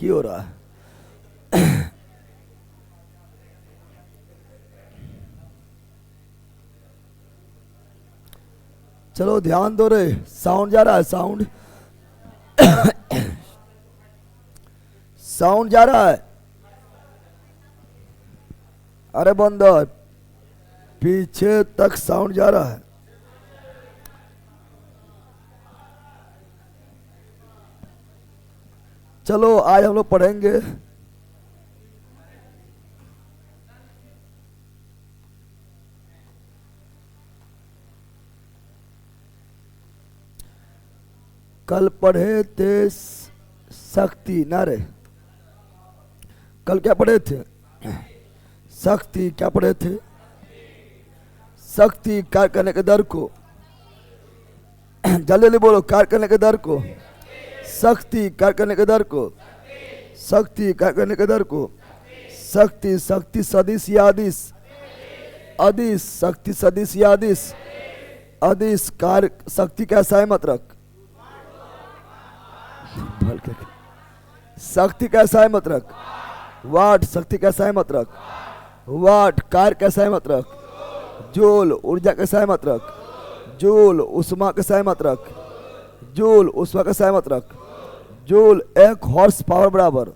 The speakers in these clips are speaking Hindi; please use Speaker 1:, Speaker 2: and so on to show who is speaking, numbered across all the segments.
Speaker 1: की हो रहा है? चलो ध्यान दो रे, साउंड जा रहा है, साउंड साउंड जा रहा है। अरे बंदर, पीछे तक साउंड जा रहा है। चलो आज हम लोग पढ़ेंगे कल पढ़े थे शक्ति, ना रे, कल क्या पढ़े थे? शक्ति। क्या पढ़े थे? शक्ति कार्य करने के दर को, जल्दी जल्दी बोलो, कार्य करने के दर को, शक्ति कार्य करने के दर को, शक्ति कार्य करने के दर को, शक्ति शक्ति सदिश या अदिश, अदिश शक्ति सदिश या अदिश, अदिश कार्य शक्ति कैसा है मत रख, शक्ति कैसा है मत रख, वाट शक्ति कैसा है मत रख, वाट कार्य कैसा है मत रख, जूल ऊर्जा कैसा है मत रख, जूल उष्मा कैसा है मत रख, जूल उष्मा कैसा है मत रख, जूल 1 हॉर्स पावर बराबर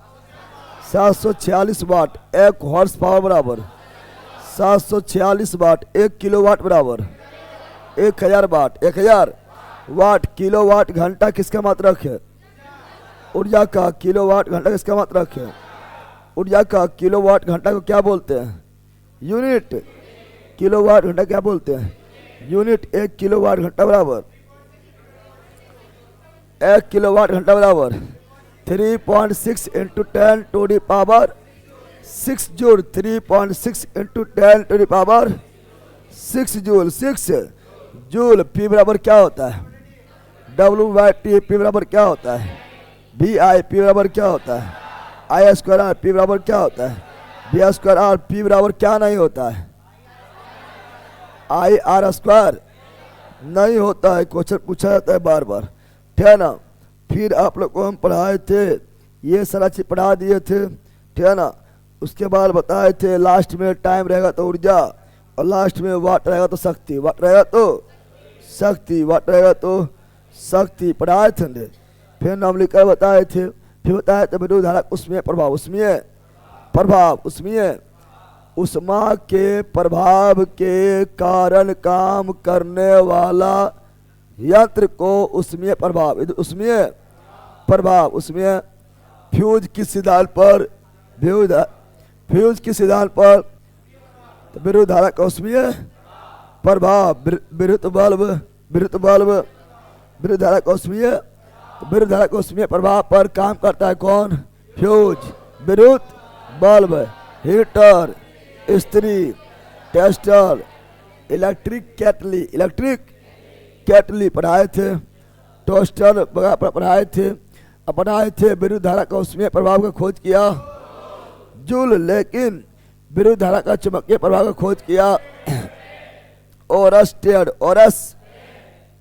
Speaker 1: 746 वाट, 1 हॉर्स पावर बराबर 746 वाट, 1 किलोवाट बराबर 1000 वाट, 1000 वाट। किलोवाट घंटा किसका मात्रक है? ऊर्जा का किलोवाट घंटा किसका मात्रक है? ऊर्जा का किलोवाट घंटा को क्या बोलते हैं? यूनिट। किलोवाट घंटा क्या बोलते हैं? यूनिट। 1 किलोवाट घंटा बराबर 1 किलोवाट घंटा बराबर 3.6 into 10 to the power 6 joule, 3.6 into 10 to the power 6 joule. 6 joule. P बराबर क्या होता है? W/T। पी बराबर क्या होता है? VI। पी बराबर क्या होता है? I²R। पी बराबर क्या होता है? V²R। पी बराबर क्या नहीं होता है? IR² नहीं होता है। क्वेश्चन पूछा जाता है बार बार, ठीक है ना। फिर आप लोग को हम पढ़ाए थे, ये सारा चीज पढ़ा दिए थे, ठीक है ना। उसके बाद बताए थे लास्ट में टाइम रहेगा तो ऊर्जा, और लास्ट में वाट रहेगा तो शक्ति, वाट रहेगा तो शक्ति, वाट रहेगा तो शक्ति, पढ़ाए थे। फिर नाम लिखकर बताए थे, फिर बताया था विद्युत धारा उसमें प्रभाव, उसमें प्रभाव, उसमें उष्मा के प्रभाव के कारण काम करने वाला यंत्र को उसमें प्रभाव, उसमें प्रभाव, उसमें फ्यूज किस सिद्धांत पर, फ्यूज किस सिद्धांत पर, तो विद्युत धारा का उसमें प्रभाव, विद्युत बल्ब, विद्युत बल्ब, विद्युत धारा का उसमें, विद्युत धारा का उसमें प्रभाव पर काम करता है कौन? फ्यूज, विद्युत बल्ब, हीटर, इस्त्री, टेस्टर, इलेक्ट्रिक केटली, इलेक्ट्रिक केटली पढ़ाए थे, टोस्टर पढ़ाए थे, पढ़ाए थे विद्युत धारा का उसमें प्रभाव का खोज किया जूल, लेकिन विद्युत धारा का चुंबकीय प्रभाव का खोज किया ओरस टेयर, ओरस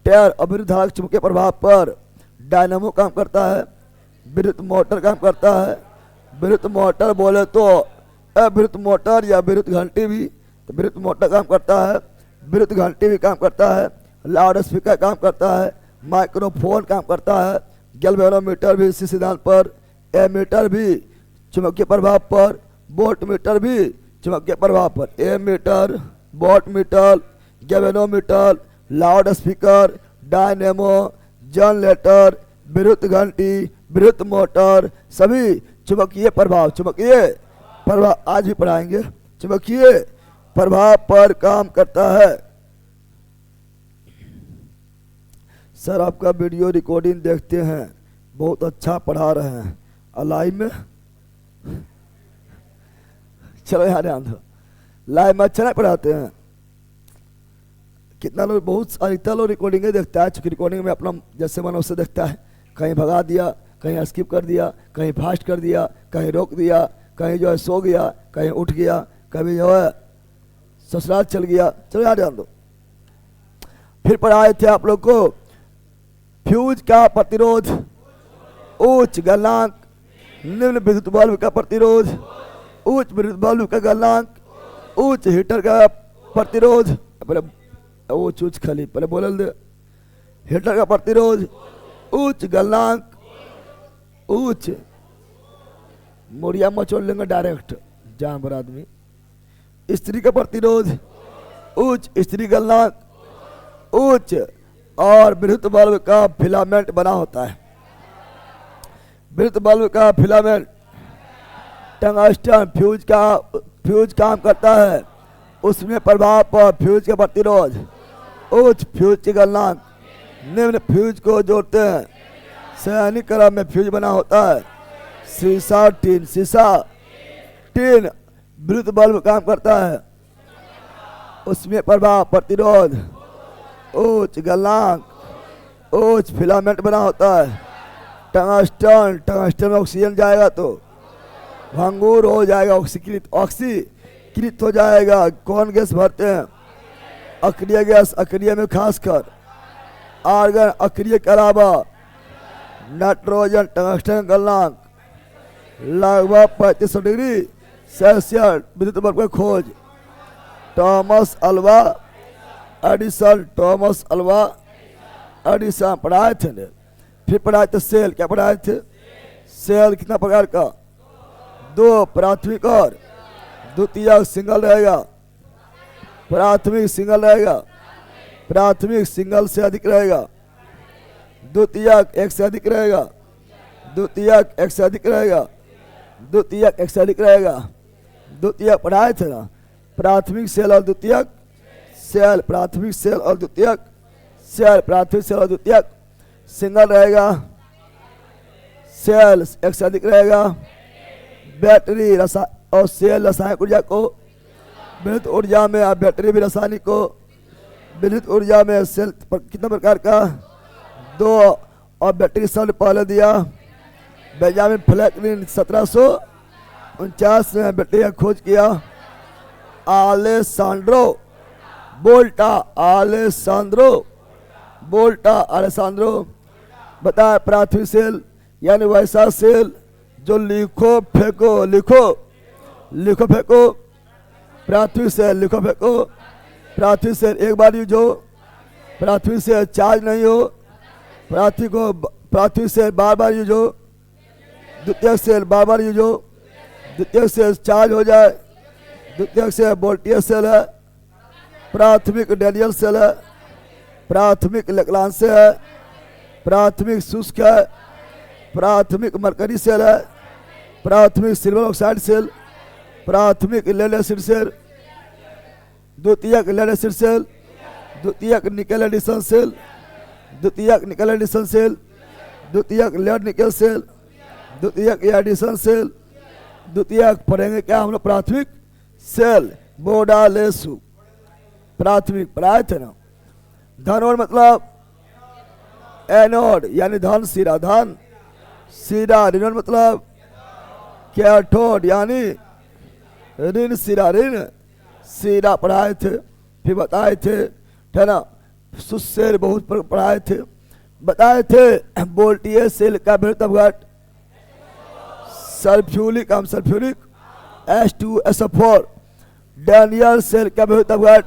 Speaker 1: टेयर। और विद्युत धारा के चुंबकीय प्रभाव पर डायनामो काम करता है, विद्युत मोटर काम करता है। विद्युत मोटर बोले तो विद्युत मोटर या विद्युत घंटी भी, तो विद्युत मोटर काम करता है, विद्युत घंटी भी काम करता है, लाउड स्पीकर काम करता है, माइक्रोफोन काम करता है, गैल्वेनोमीटर भी इसी सिद्धांत पर, एमीटर भी चुंबकीय प्रभाव पर, वोल्ट मीटर भी चुंबकीय प्रभाव पर, ammeter, voltmeter, galvanometer, loudspeaker, dynamo, generator, विद्युत घंटी, विद्युत मोटर, सभी चुंबकीय प्रभाव, चुंबकीय प्रभाव आज भी पढ़ाएंगे, चुंबकीय प्रभाव पर काम करता है। सर आपका वीडियो रिकॉर्डिंग देखते हैं, बहुत अच्छा पढ़ा रहे हैं, लाइव में चलो यहाँ ध्यान दो, लाइव में अच्छा नहीं पढ़ाते हैं। कितना लोग, बहुत अधिकतर लोग रिकॉर्डिंग देखता है, चूँकि रिकॉर्डिंग में अपना जैसे मन उससे देखता है, कहीं भगा दिया, कहीं स्किप कर दिया, कहीं फास्ट कर दिया, कहीं रोक दिया, कहीं जो है सो गया, कहीं उठ गया, कभी जो है ससुराल चल गया। चलो यहाँ ध्यान दो। फिर पढ़ाए थे आप लोग को फ्यूज का प्रतिरोध उच्च गलनांक निम्न विद्युत बल्ब का प्रतिरोध, उच्च विद्युत बल्ब का गलनांक, उच्च हीटर का प्रतिरोध, पहले वो चूच खाली पहले बोल दे, हीटर का प्रतिरोध, उच्च गलनांक, उच्च मोरिया मचोड़ लेंगे डायरेक्ट जानवर आदमी, स्त्री का प्रतिरोध, उच्च स्त्री गलनांक, उच्च और विद्युत बल्ब का फिलामेंट बना होता है। विद्युत बल्ब का फिलामेंट टंगस्टन फ्यूज काम करता है, उसमें प्रभाव पर फ्यूज का प्रतिरोध, उच्च फ्यूज की गलनांक, निम्न फ्यूज को जोड़ते हैं। सैनिक क्रम में फ्यूज बना होता है। शीशा टीन विद्युत बल्ब काम करता है, उसमें प्रभाव प्रतिरोध, उच्च गलनांक, उच्च फिलामेंट बना होता है। टंगस्टन में ऑक्सीजन जाएगा तो भंगुर हो जाएगा, ऑक्सीकृत हो जाएगा। कौन गैस भरते हैं? अक्रिय गैस, अक्रिय में खासकर आर्गन अक्रिय के अलावा नाइट्रोजन। टंगस्टन गलनांक लगभग 3500 डिग्री सेल्सियस। विद्युत बल्ब की खोज टॉमस अल्वा एडिसन पढ़ाए थे ने। फिर पढ़ाए थे सेल, क्या पढ़ाए थे? सेल कितना प्रकार का? 2 प्राथमिक और द्वितीयक सिंगल रहेगा। प्राथमिक सिंगल रहेगा, प्राथमिक सिंगल से अधिक रहेगा, द्वितीयक 1 से अधिक रहेगा, द्वितीयक 1 से अधिक रहेगा, द्वितीयक 1 से अधिक रहेगा। द्वितीयक पढ़ाए थे ना, प्राथमिक सेल और द्वितीयक सेल, प्राथमिक सेल और द्वितीयक सेल, प्राथमिक सेल और द्वितीयक सिंगल रहेगा, सेल 1 से अधिक रहेगा। बैटरी और सेल रासायनिक ऊर्जा को, विद्युत ऊर्जा में आप बैटरी भी रासायनिक को, विद्युत ऊर्जा में सेल कितना प्रकार का? 2। और बैटरी शब्द पहले दिया बेंजामिन फ्रैंकलिन 1749 में बैटरी का खोज किया। आलेसांद्रो बोल्टा बताया प्राथमिक सेल यानी वैसा सेल जो लिखो फेंको, प्राथमिक सेल लिखो फेंको, प्राथमिक सेल एक बार यूज हो, प्राथमिक सेल चार्ज नहीं हो, प्राथमिक सेल बार बार यूज हो, द्वितीयक सेल बार बार यूज हो, द्वितीयक सेल चार्ज हो जाए, द्वितीयक सेल वोल्टेज सेल है, प्राथमिक डैनियल सेल है, प्राथमिक लेक्लांस है, प्राथमिक शुष्क है, प्राथमिक मरकरी सेल है, प्राथमिक सिल्वर ऑक्साइड सेल, प्राथमिक लेड एसिड सेल, द्वितीयक लेड एसिड सेल, द्वितीयक निकल एडिशन सेल, द्वितीयक निकल एडिशन सेल, द्वितीयक लेड निकल सेल, द्वितीयक एडिशन सेल, द्वितीयक पढ़ेंगे क्या हम लोग? प्राथमिक सेल बोडालेसु, प्राथमिक पढ़ाए थे ना। धनोड मतलब एनोड यानी धन सिरा, धन सिरा। ऋणोड मतलब कैथोड यानी ऋण सिरा, ऋण सिरा पढ़ाए थे। फिर बताए थे है ना, सुसेल बहुत पढ़ाए थे, बताए थे। वोल्टेज सेल का विद्युत अपघट सल्फ्यूरिक अम्ल सल्फ्यूरिक H2SO4। डैनियल सेल का विद्युत अपघट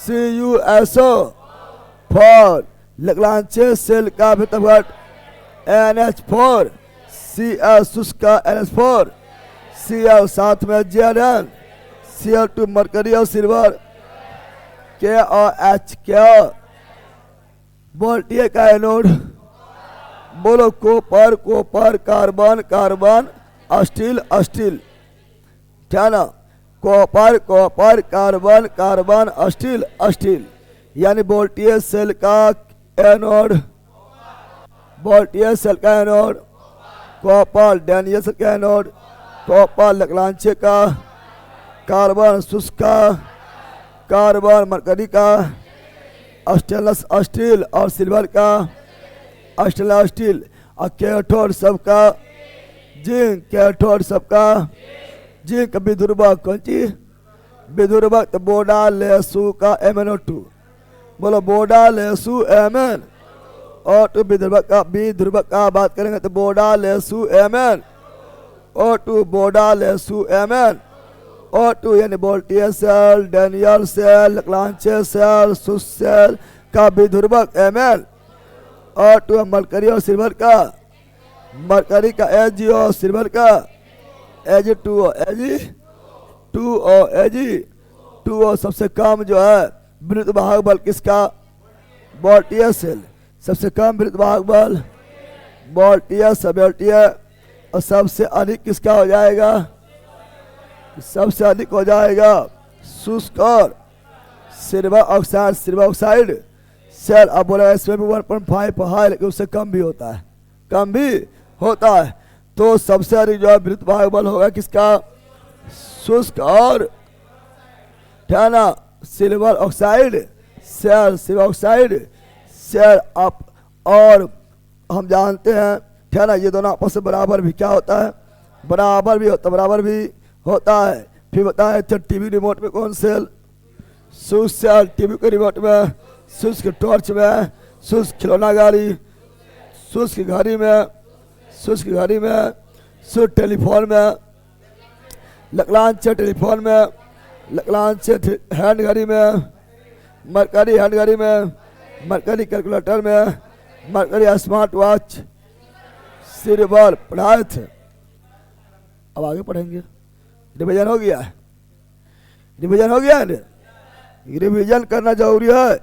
Speaker 1: CuSO4। लेग्रांजे सेल का विद्युत अपघट NH4 Cl शुष्क का NH4 Cl साथ में Zn Cl2 मरकरी और सिल्वर K और H क्या वोल्टेज का एनोड बोलो? कॉपर कार्बन स्टील क्या ना? कॉपर कार्बन स्टील यानी वोल्टेज सेल का एनोड, वोल्टेज सेल का एनोड कॉपर, डैनियल सेल का एनोड कॉपर, लेग्रांजे का कार्बन, शुष्क का कार्बन, मरकरी का स्टेनलेस स्टील और सिल्वर का स्टेनलेस स्टील, और कैथोड सबका जिंक, कैथोड सबका जिंक। विध्रुवक कौन चीज? विध्रुवक तो बोडालेसु का MnO2 बोलो, बोडालेसु MnO2 विध्रुवक का बात करेंगे तो बोडालेसु MnO2 O2 बोडा लेसु एमएन O2 यानी voltage cell, Daniell cell, Lagrange cell, सुस सेल का विध्रुवक एमएन O2 मरकरी और सिल्वर का, मरकरी का Ag और सिल्वर का Ag2O Ag2O सबसे कम जो है विद्युत वाहक बल किसका? Voltage cell. सबसे कम विद्युत वाहक बल वोल्टेज और सबसे अधिक किसका हो जाएगा? सबसे अधिक हो जाएगा शुष्क और सिल्वर ऑक्साइड सेल। अब बोला इसमें भी 1.5 है लेकिन उससे कम भी होता है, तो सबसे अधिक जो है विद्युत वाहक बल होगा किसका? शुष्क और सिल्वर ऑक्साइड सेल अप। और हम जानते हैं ये दोनों आपस में बराबर भी क्या होता है? बराबर भी होता है। फिर बताए थे टीवी रिमोट में कौन सेल? शुष्क सेल। टीवी के रिमोट में, शुष्क टॉर्च में, शुष्क खिलौना गाड़ी, शुष्क घड़ी में, शुष्क टेलीफोन में, लैग्रांज टेलीफोन में, लैग्रांज हैंड घड़ी में, मरकरी हैंड घड़ी में, मरकरी कैलकुलेटर में, मरकरी स्मार्ट वॉच, सिल्वर पढ़ाए थे। अब आगे पढ़ेंगे। रिवीजन हो गया है? रिवीजन करना जरूरी है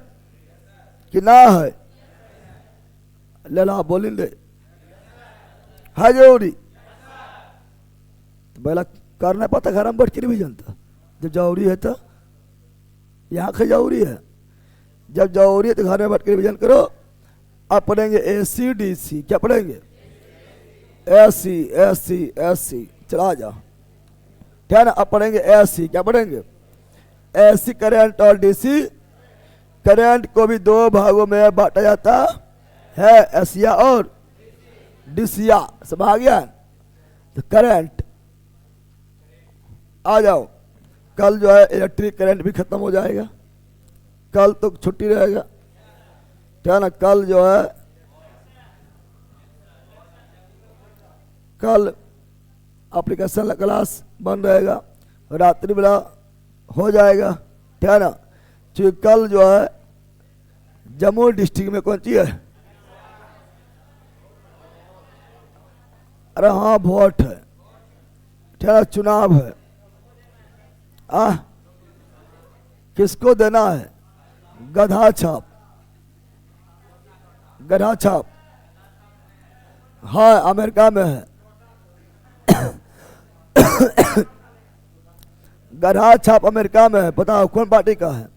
Speaker 1: कि ना है? लेला बोलेंगे है जरूरी। तो पहला करना पता घर में बैठ के रिवीजन था। जब जरूरी है तो यहाँ का जरूरी है। जब जरूरी है तो घर में बैठ के रिवीजन करो। अब पढ़ेंगे AC/DC। क्या पढ़ेंगे? AC। चला जाओ। ठीक है ना? अब पढ़ेंगे AC। क्या पढ़ेंगे? AC करंट और DC करंट को भी दो भागों में बांटा जाता है, एशिया और डिसिया। सब आ गया? तो करंट आ जाओ। कल जो है इलेक्ट्रिक करंट भी खत्म हो जाएगा। कल तो छुट्टी रहेगा, क्या ना? कल जो है कल एप्लीकेशन का क्लास बंद रहेगा, रात्रि बेला हो जाएगा, क्या ना? क्योंकि कल जो है जम्मू डिस्ट्रिक्ट में कौन सी है? अरे हाँ वोट है, क्या चुनाव है। किसको देना है? गधा छाप। हाँ अमेरिका में है। गधा छाप अमेरिका में है। बताओ कौन पार्टी का है?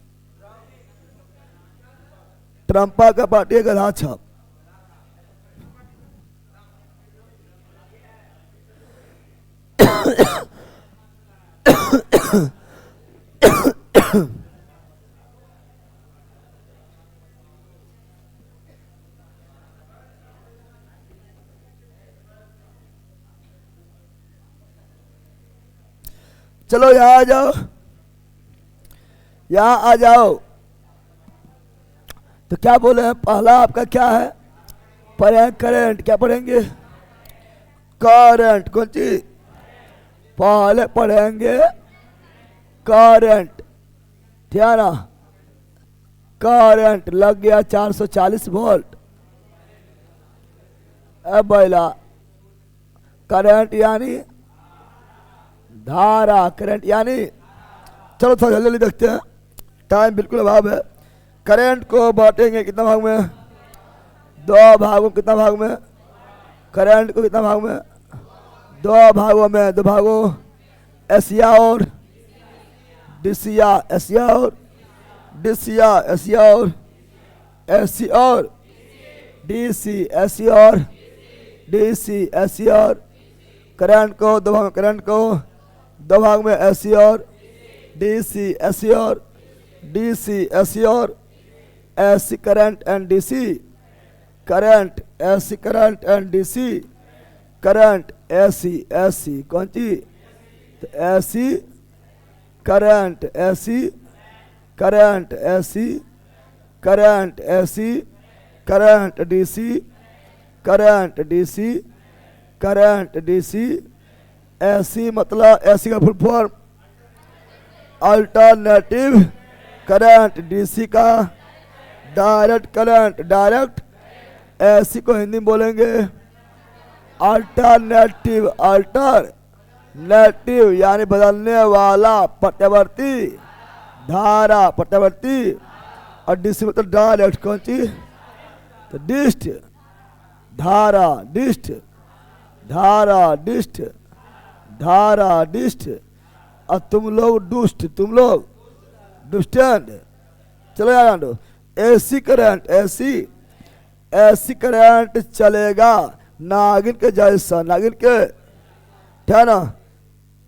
Speaker 1: ट्रंपा का पार्टी है गधा छाप। चलो यहां आ जाओ, यहां आ जाओ। तो क्या बोले हैं? पहला आपका क्या है? करंट। क्या पढ़ेंगे? करंट। कौन सी? पहले पढ़ेंगे करंट, ठीक है ना? करंट लग गया 440 वोल्ट। अब बैला करंट यानी धारा, करंट यानी, चलो थोड़ा जल्दी देखते हैं, टाइम बिल्कुल अभाव है। करंट को बांटेंगे कितना भाग में? दो भागों। कितना भाग में? करंट को कितना भाग में? दो भागों में। दो भागों एशिया और डिसिया, एशिया और डिसिया, एशिया और एसी और डीसी, एसी और डीसी, एसी और करंट को दो भाग में, करंट को दो भाग में, एसी और डीसी, एसी और डीसी, एसी और AC current and DC, current AC current and DC, current AC AC. कौन सी? तो AC current, AC current, AC current, AC current, DC current, DC current, DC AC मतलब एसी का full form alternative current, DC का डायरेक्ट करंट, डायरेक्ट। एसी को हिंदी में बोलेंगे अल्टरनेटिव, अल्टरनेटिव यानी बदलने वाला, प्रत्यावर्ती धारा, प्रत्यावर्ती। और डीसी मतलब डायरेक्ट, कौन चीज? तो डिस्ट धारा, डिस्ट धारा, डिस्ट धारा, डिस्ट। और तुम लोग दुष्ट, तुम लोग दुष्टंड। चलो यार, एसी करंट, एसी करंट चलेगा नागिन के जैसा, नागिन के, क्या ना,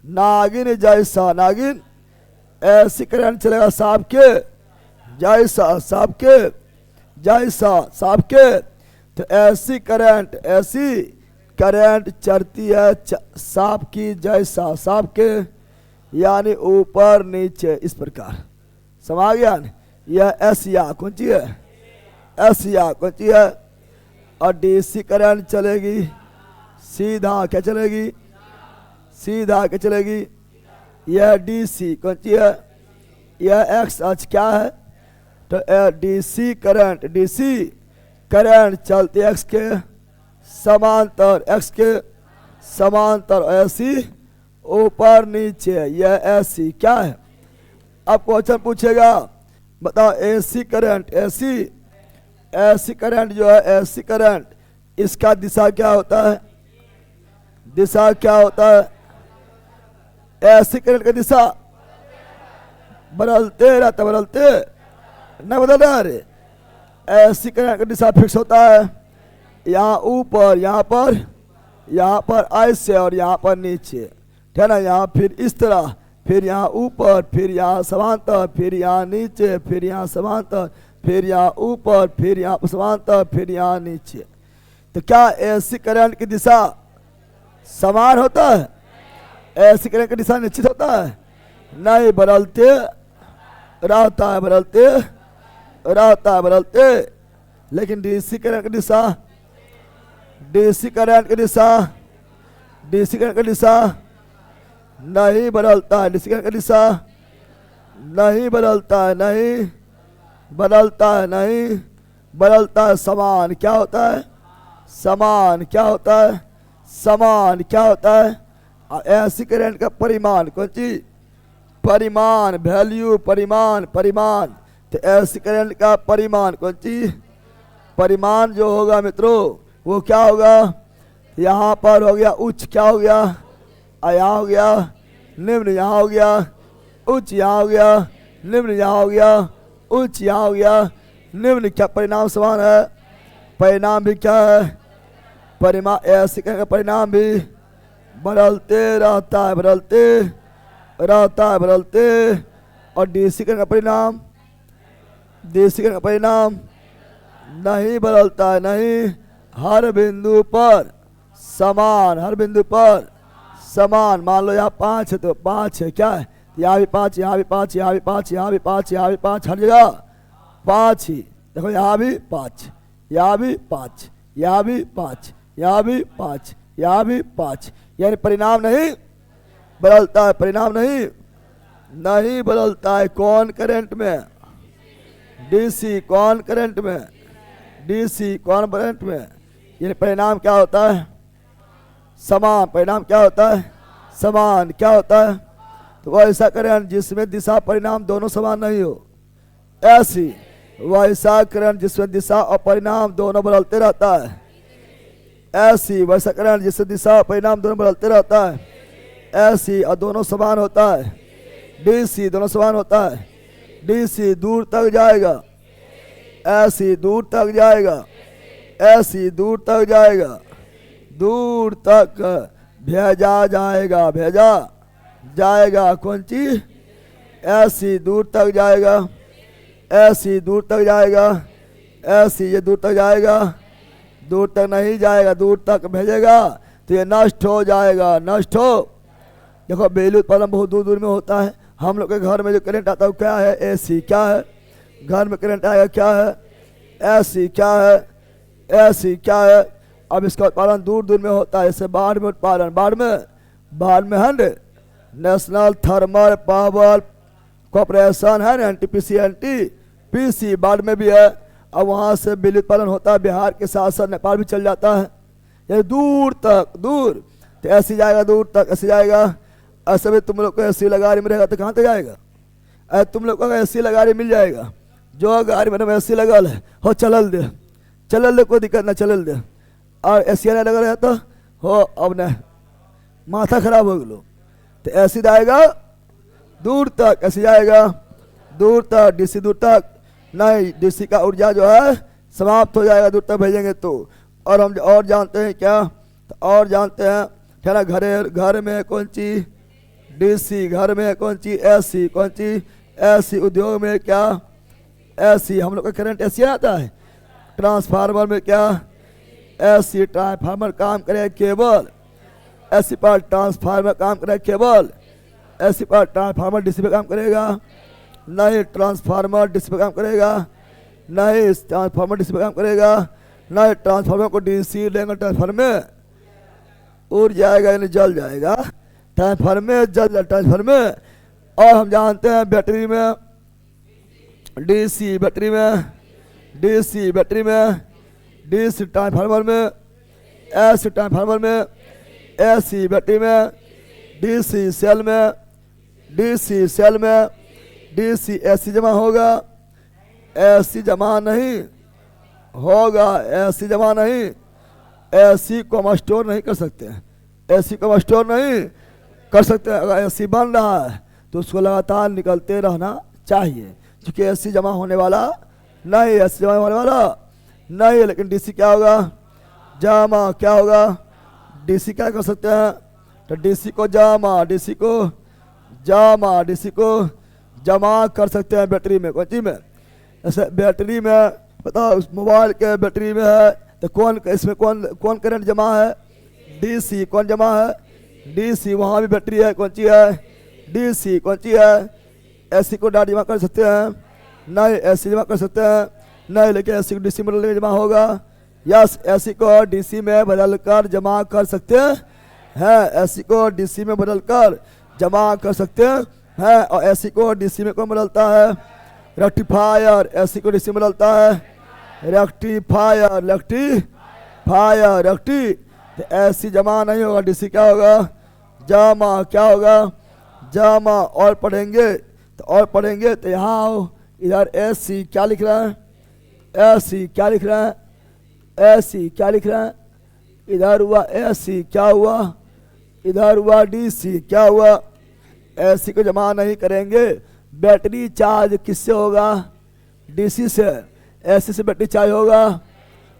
Speaker 1: नागिन जैसा, नागिन। एसी करंट चलेगा सांप के जैसा, सांप के जैसा, सांप के। तो ऐसी करंट चलती है सांप की जैसा, सांप के यानी ऊपर नीचे, इस प्रकार। समझ गया? यह एसिया कौन सी है? एसिया कौन सी है? और डीसी करंट चलेगी सीधा, क्या चलेगी? सीधा क्या चलेगी? यह डीसी कौन सी है? यह एक्स अक्ष क्या है? तो डीसी करंट चलती एक्स के समांतर, एक्स के समांतर, ऐसी ऊपर नीचे, यह ऐसी क्या है? अब क्वेश्चन पूछेगा, बताओ एसी करंट, एसी करंट जो है, एसी करंट, इसका दिशा क्या होता है? दिशा क्या होता है? एसी करंट का दिशा बदलते रहता, बदलते न बदल रहा है। एसी करंट का दिशा फिक्स होता है, यहाँ ऊपर, यहाँ पर ऐसे और यहाँ पर नीचे, ठीक है ना। यहाँ फिर इस तरह, फिर यहाँ ऊपर, फिर यहाँ समांतर, फिर यहाँ नीचे, फिर यहाँ समांतर, फिर यहाँ ऊपर, फिर यहाँ समांतर, फिर यहाँ नीचे। तो क्या एसी करंट की दिशा समान होता है? एसी करंट की दिशा निश्चित होता है? नहीं, बदलते रहता है, बदलते रहता है, बदलते। लेकिन डीसी करंट की दिशा, डीसी करंट की दिशा, डीसी करंट की दिशा नहीं बदलता है, डीसी करंट की दिशा नहीं बदलता है, नहीं बदलता है, नहीं बदलता है। समान क्या होता है? समान क्या होता है? समान क्या होता है? एसी करंट का परिमाण कौन चीज? परिमाण, वैल्यू, परिमाण, परिमाण। तो एसी करंट का परिमाण कौन चीज? परिमाण जो होगा मित्रों वो क्या होगा? यहाँ पर हो गया उच्च, क्या हो गया? यहाँ हो गया निम्न, यहाँ हो गया उच्च, यहाँ हो गया निम्न, यहाँ हो गया उच्च, यहाँ हो गया निम्न। क्या परिणाम समान है? परिणाम भी क्या है? परिमाण, एसी करंट का परिणाम भी बदलते रहता है, बदलते रहता है, बदलते। और डीसी करंट का परिणाम, डीसी करंट का परिणाम नहीं बदलता है, नहीं, हर बिंदु पर समान, हर बिंदु पर समान। मान लो यहाँ 5 है तो 5 है, क्या है? यहाँ भी 5, यहाँ भी 5, यहाँ भी 5, यहाँ भी 5, यहाँ भी 5, हर जगह 5 ही। देखो यहाँ भी 5, यहाँ भी 5, यहाँ भी 5, यहाँ भी 5, यहाँ भी 5। यानी परिणाम नहीं बदलता है, परिणाम नहीं बदलता है। कौन करंट में? डीसी। कौन करंट में? डीसी। कौन करंट में? यानी परिणाम क्या होता है? समान। परिणाम क्या होता है? समान। क्या होता है? तो वैसा करंट जिसमें दिशा परिणाम दोनों समान नहीं हो, ऐसी वैसा करंट जिसमें दिशा और परिणाम दोनों बदलते रहता है, ऐसी वैसा करंट जिसमें दिशा और परिणाम दोनों बदलते रहता है, ऐसी और दोनों समान होता है। डीसी दोनों समान होता है। डीसी दूर तक जाएगा, ऐसी दूर तक जाएगा, ऐसी दूर तक जाएगा, दूर तक भेजा जाएगा, भेजा जाएगा। कौन चीज? ऐसी दूर तक जाएगा, ऐसी दूर तक जाएगा, ऐसी ये दूर तक जाएगा, दूर तक नहीं जाएगा, दूर तक भेजेगा तो ये नष्ट हो जाएगा, नष्ट हो। देखो बिजली उत्पादन बहुत दूर दूर में होता है। हम लोग के घर में जो करंट आता है क्या है? एसी। क्या है? घर में करंट आएगा क्या है? एसी। क्या है? एसी। क्या है? अब इसका उत्पादन दूर दूर में होता है, जैसे बाढ़ में उत्पादन, बाढ़ में बाद में है नेशनल थर्मल पावर कॉर्पोरेशन है ना, एनटीपीसी एनटीपीसी बाद में भी है। अब वहाँ से बिजली उत्पादन होता है, बिहार के साथ साथ नेपाल भी चल जाता है, ये दूर तक, दूर तो ऐसी जाएगा, दूर तक ऐसे जाएगा। ऐसे भी तुम लोग को एसी लगा रही में रहेगा तो कहाँ तक जाएगा? तुम लोग को एसी लगा रही मिल जाएगा, जो गाड़ी में एसी लगल है हो चलल दे, कोई दिक्कत ना, चलल दे। और एसी नहीं लगा रहा तो हो अब न माथा खराब हो गलो, तो ऐसी जाएगा दूर तक, ऐसे जाएगा दूर तक, डीसी दूर तक नहीं, डीसी का ऊर्जा जो है समाप्त हो जाएगा दूर तक भेजेंगे तो। और हम और जानते हैं क्या, तो और जानते हैं है ना, घर में कौन चीज डीसी, घर में कौन चीज एसी, कौन चीज एसी, उद्योग में क्या एसी, हम लोग का करंट एसी आता है। ट्रांसफार्मर में क्या एसी, ट्रांसफार्मर काम करे केबल, एसी पर ट्रांसफार्मर काम करे केबल, एसी पर ट्रांसफार्मर डीसी पे काम करेगा नहीं, ट्रांसफार्मर डीसी पे काम करेगा नहीं, ट्रांसफार्मर डीसी पे काम करेगा नहीं, ट्रांसफार्मर को डीसी लेंगे ट्रांसफार्मर में उड़ जाएगा यानी जल जाएगा, ट्रांसफार्मर में जल, ट्रांसफार्मर में। और हम जानते हैं बैटरी में डीसी, बैटरी में डीसी, बैटरी में डीसी, ट्रांसफार्मर में एसी, ट्रांसफार्मर में एसी, बैटरी में डीसी, सेल में डीसी, सेल में डीसी, एसी जमा होगा, एसी जमा नहीं होगा, एसी जमा नहीं, एसी को हम स्टोर नहीं कर सकते, एसी को हम स्टोर नहीं कर सकते। अगर एसी बन रहा है तो उसको लगातार निकलते रहना चाहिए, क्योंकि एसी जमा होने वाला नहीं, एसी जमा होने वाला नहीं है। लेकिन डीसी क्या होगा, जमा, क्या होगा, डीसी क्या कर सकते हैं, तो डीसी को जमा, डीसी को जमा, डीसी को जमा कर सकते हैं बैटरी में, कौन चीज में, जैसे बैटरी में बताओ, उस मोबाइल के बैटरी में है तो कौन इसमें कौन करंट जमा है, डीसी, कौन जमा है डीसी, वहाँ भी बैटरी है, कौन चीज है डीसी, कौन चीज है एसी को डाटा जमा कर सकते हैं नहीं, एसी जमा कर सकते हैं नहीं, लेकिन एसी को डीसी में बदल जमा होगा, यस, एसी को डीसी में बदल कर जमा कर सकते हैं, एसी को डीसी में बदल कर जमा कर सकते हैं। और एसी को डीसी में कौन बदलता है, रेक्टिफायर, एसी को डीसी में बदलता है रेक्टिफायर, रेक्टिफायर, रेक्टी, तो एसी जमा नहीं होगा, डीसी क्या होगा, जमा, क्या होगा, जमा। और पढ़ेंगे तो यहाँ आओ, इधर एसी क्या लिख रहा है, एसी क्या लिख रहा है, एसी क्या लिख रहा है, इधर हुआ एसी, क्या हुआ, इधर हुआ डीसी, क्या हुआ, एसी को जमा नहीं करेंगे। बैटरी चार्ज किससे होगा, डीसी से, एसी से बैटरी चार्ज होगा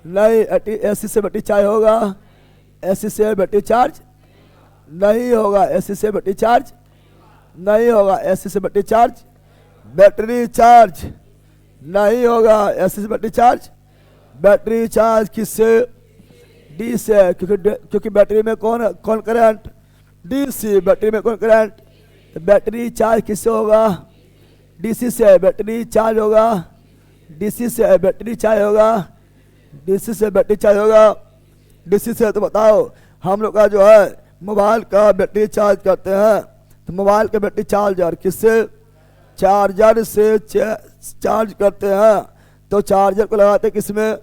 Speaker 1: नहीं, एसी से बैटरी चार्ज होगा, एसी से बैटरी चार्ज नहीं होगा, एसी से बैटरी चार्ज नहीं होगा, एसी से बैटरी चार्ज, बैटरी चार्ज नहीं होगा, एसी से बैटरी चार्ज, बैटरी चार्ज किससे, डी से, क्योंकि बैटरी में कौन करंट, डीसी, बैटरी में कौन करंट, तो बैटरी चार्ज किससे होगा, डीसी से, बैटरी चार्ज होगा, डीसी से बैटरी चार्ज होगा, डीसी से बैटरी चार्ज होगा, डीसी से। तो बताओ हम लोग का जो है मोबाइल का बैटरी चार्ज करते हैं, तो मोबाइल का बैटरी चार्जर किससे, चार्जर से चार्ज करते हैं, तो चार्जर को लगाते हैं किसमें,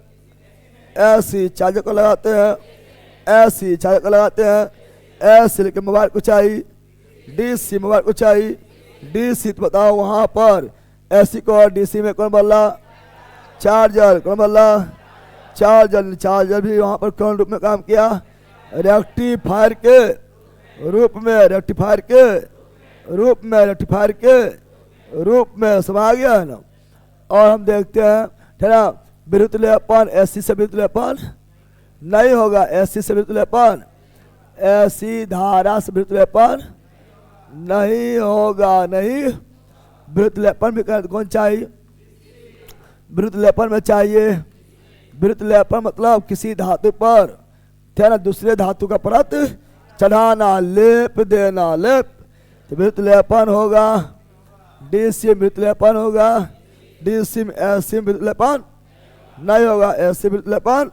Speaker 1: एसी, चार्जर को लगाते हैं एसी, चार्जर को लगाते हैं एसी, लेकिन मोबाइल को चाहिए डीसी, मोबाइल को चाहिए डीसी। तो बताओ वहाँ पर एसी को और डीसी में कौन बदला, चार्जर, कौन बदला, चार्जर, चार्जर भी वहाँ पर कौन रूप में काम किया, रेक्टिफायर के रूप में, रेक्टिफायर के रूप में, रेक्टिफायर के रूप में, सब आ गया है ना। और हम देखते हैं है ना, विद्युत लेपन, एसी से विद्युत लेपन नहीं होगा, एसी से विद्युत लेपन, एसी धारा से विद्युत लेपन नहीं होगा, नहीं, विद्युत लेपन भी कौन चाहिए, विद्युत लेपन में चाहिए, विद्युत लेपन मतलब किसी धातु पर थे ना दूसरे धातु का परत चढ़ाना, लेप देना, लेप, तो विद्युत लेपन होगा, डीसी में विद्युत लेपन होगा, डीसी में, एसी में विद्युत लेपन नहीं होगा, एसी विद्युत लेपन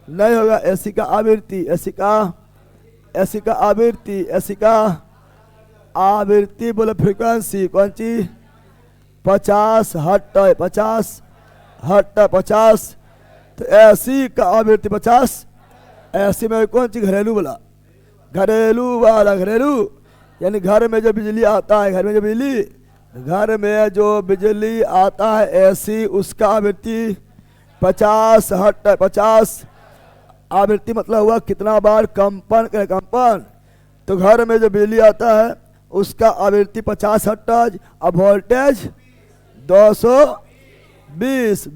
Speaker 1: नहीं होगा, एसी का आवृत्ति, एसी का एसी का आवृत्ति, एसी का आवृत्ति बोले फ्रीक्वेंसी कौन सी 50 हर्ट्ज है, 50 हर्ट्ज 50। तो एसी का आवृत्ति 50। एसी में कौन सी घरेलू बोला, घरेलू वाला, घरेलू यानी घर में जो बिजली आता है, घर में जो बिजली, घर में जो बिजली आता है एसी, उसका आवृत्ति 50 हर्ट्ज 50। आवृत्ति मतलब हुआ कितना बार कंपन करे, कंपन। तो घर में जो बिजली आता है उसका आवृत्ति 50 हर्ट्ज। अब वोल्टेज 220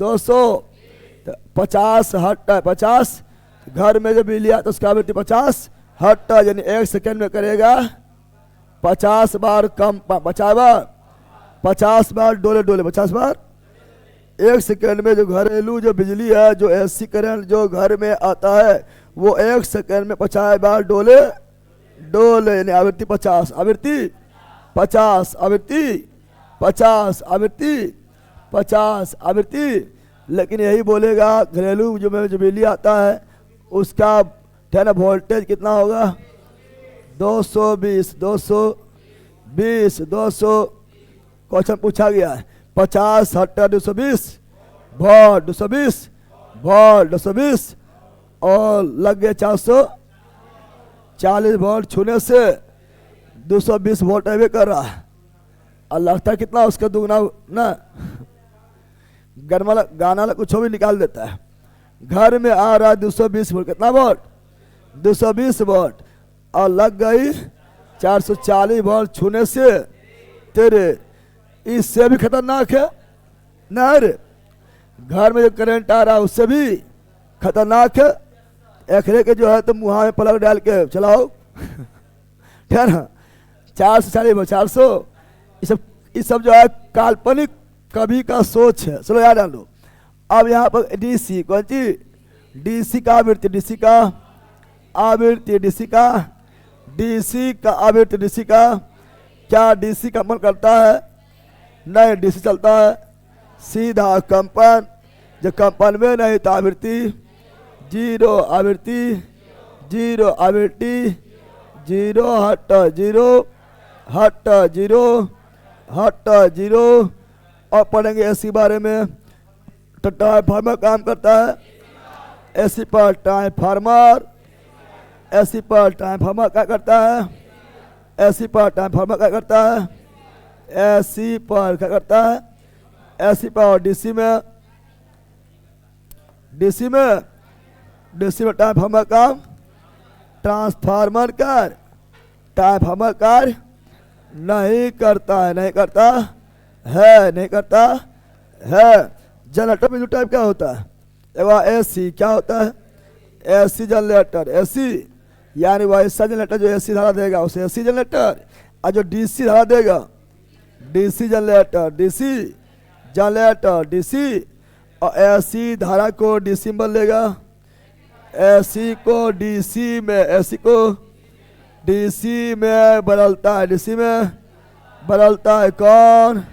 Speaker 1: 50 हर्ट्ज 50। घर में जो बिजली आता है उसका आवृत्ति 50 हर्ट्ज, यानी 1 सेकेंड में करेगा 50 बार कंपन, 50 बार, 50 बार डोले डोले, 50 बार 1 सेकेंड में। जो घरेलू जो बिजली है, जो एसी करंट जो घर में आता है वो 1 सेकेंड में 50 बार डोले डोले, यानी आवृत्ति 50, आवृत्ति 50, आवृत्ति 50, आवृत्ति 50, आवृत्ति। लेकिन यही बोलेगा घरेलू जो में जो बिजली आता है उसका है ना वोल्टेज कितना होगा 220 क्वेश्चन पूछा गया है 50 हर्ट्ज 220 वोल्ट, 220 वोल्ट, 220 और लग गए 440 वोल्ट छूने से 220 वोल्ट अवे कर रहा है। और लगता है कितना उसका दुगना ना, गाना कुछ भी निकाल देता है। घर में आ रहा है 220 वोल्ट, कितना वोल्ट 220 वोल्ट, और लग गई 440 वोल्ट छूने से तेरे, इससे भी खतरनाक है ना रे। घर में जो करंट आ रहा है उससे भी खतरनाक है। एकरे के जो है तो मुँह में प्लग डाल के चलाओ ठीक है ना, 440 400, ये सब जो है काल्पनिक कवि का सोच है। चलो याद डालो। अब यहाँ पर डीसी कौन सी, डीसी का आवृत्ति, डीसी का आवृत्ति, डीसी का आवृत्ति, डीसी का क्या डीसी कंपन करता है, नहीं डीसी चलता है सीधा कंपन। जब कंपन में नहीं तो आवृत्ति 0, आवृत्ति 0, आवृत्ति 0 हर्ट्ज 0 हर्ट्ज 0 हर्ट्ज 0। और पढ़ेंगे एसी बारे में। तो ट्रांसफार्मर काम करता है, एसी पर ट्रांसफार्मर, एसी पर ट्रांसफार्मर क्या करता है, एसी पर ट्रांसफार्मर क्या करता है, एसी पर क्या करता है, एसी पर डीसी में, डीसी में ट्रांसफार्मर काम, ट्रांसफार्मर कार्य, ट्रांसफार्मर कार्य नहीं करता है, नहीं करता है, नहीं करता है। जनरेटर में जो टाइप क्या होता है, एवं एसी क्या होता है, एसी जनरेटर, एसी यानी वैसा जनरेटर जो एसी धारा देगा उसे एसी जनरेटर, और जो डीसी धारा देगा DC generator, DC generator DC. और एसी धारा को डीसी में बदलेगा, एसी को डीसी में, एसी को डीसी में बदलता है, डीसी में बदलता है कौन,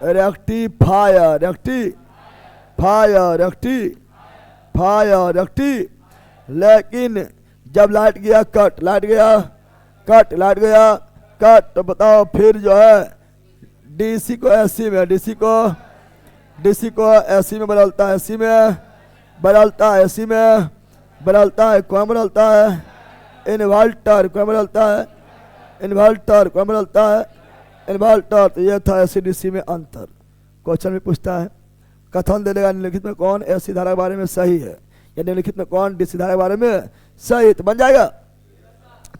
Speaker 1: रेक्टिफायर, रेक्टिफायर, रेक्टिफायर, रेक्टि। लेकिन जब लाइट गया कट, लाइट गया कट, लाइट गया कट, तो बताओ फिर जो है डीसी को एसी में, डीसी को एसी में बदलता है, एसी में बदलता है, एसी में बदलता है, कौन बदलता है, इन्वर्टर, कौन बदलता है, इन्वर्टर, कौन बदलता है, इन्वर्टर। तो ये था एसी डीसी में अंतर। क्वेश्चन भी पूछता है, कथन दे देगा निम्नलिखित में कौन एसी धारा के बारे में सही है, या निम्नलिखित में कौन डीसी धारा के बारे में सही, तो बन जाएगा।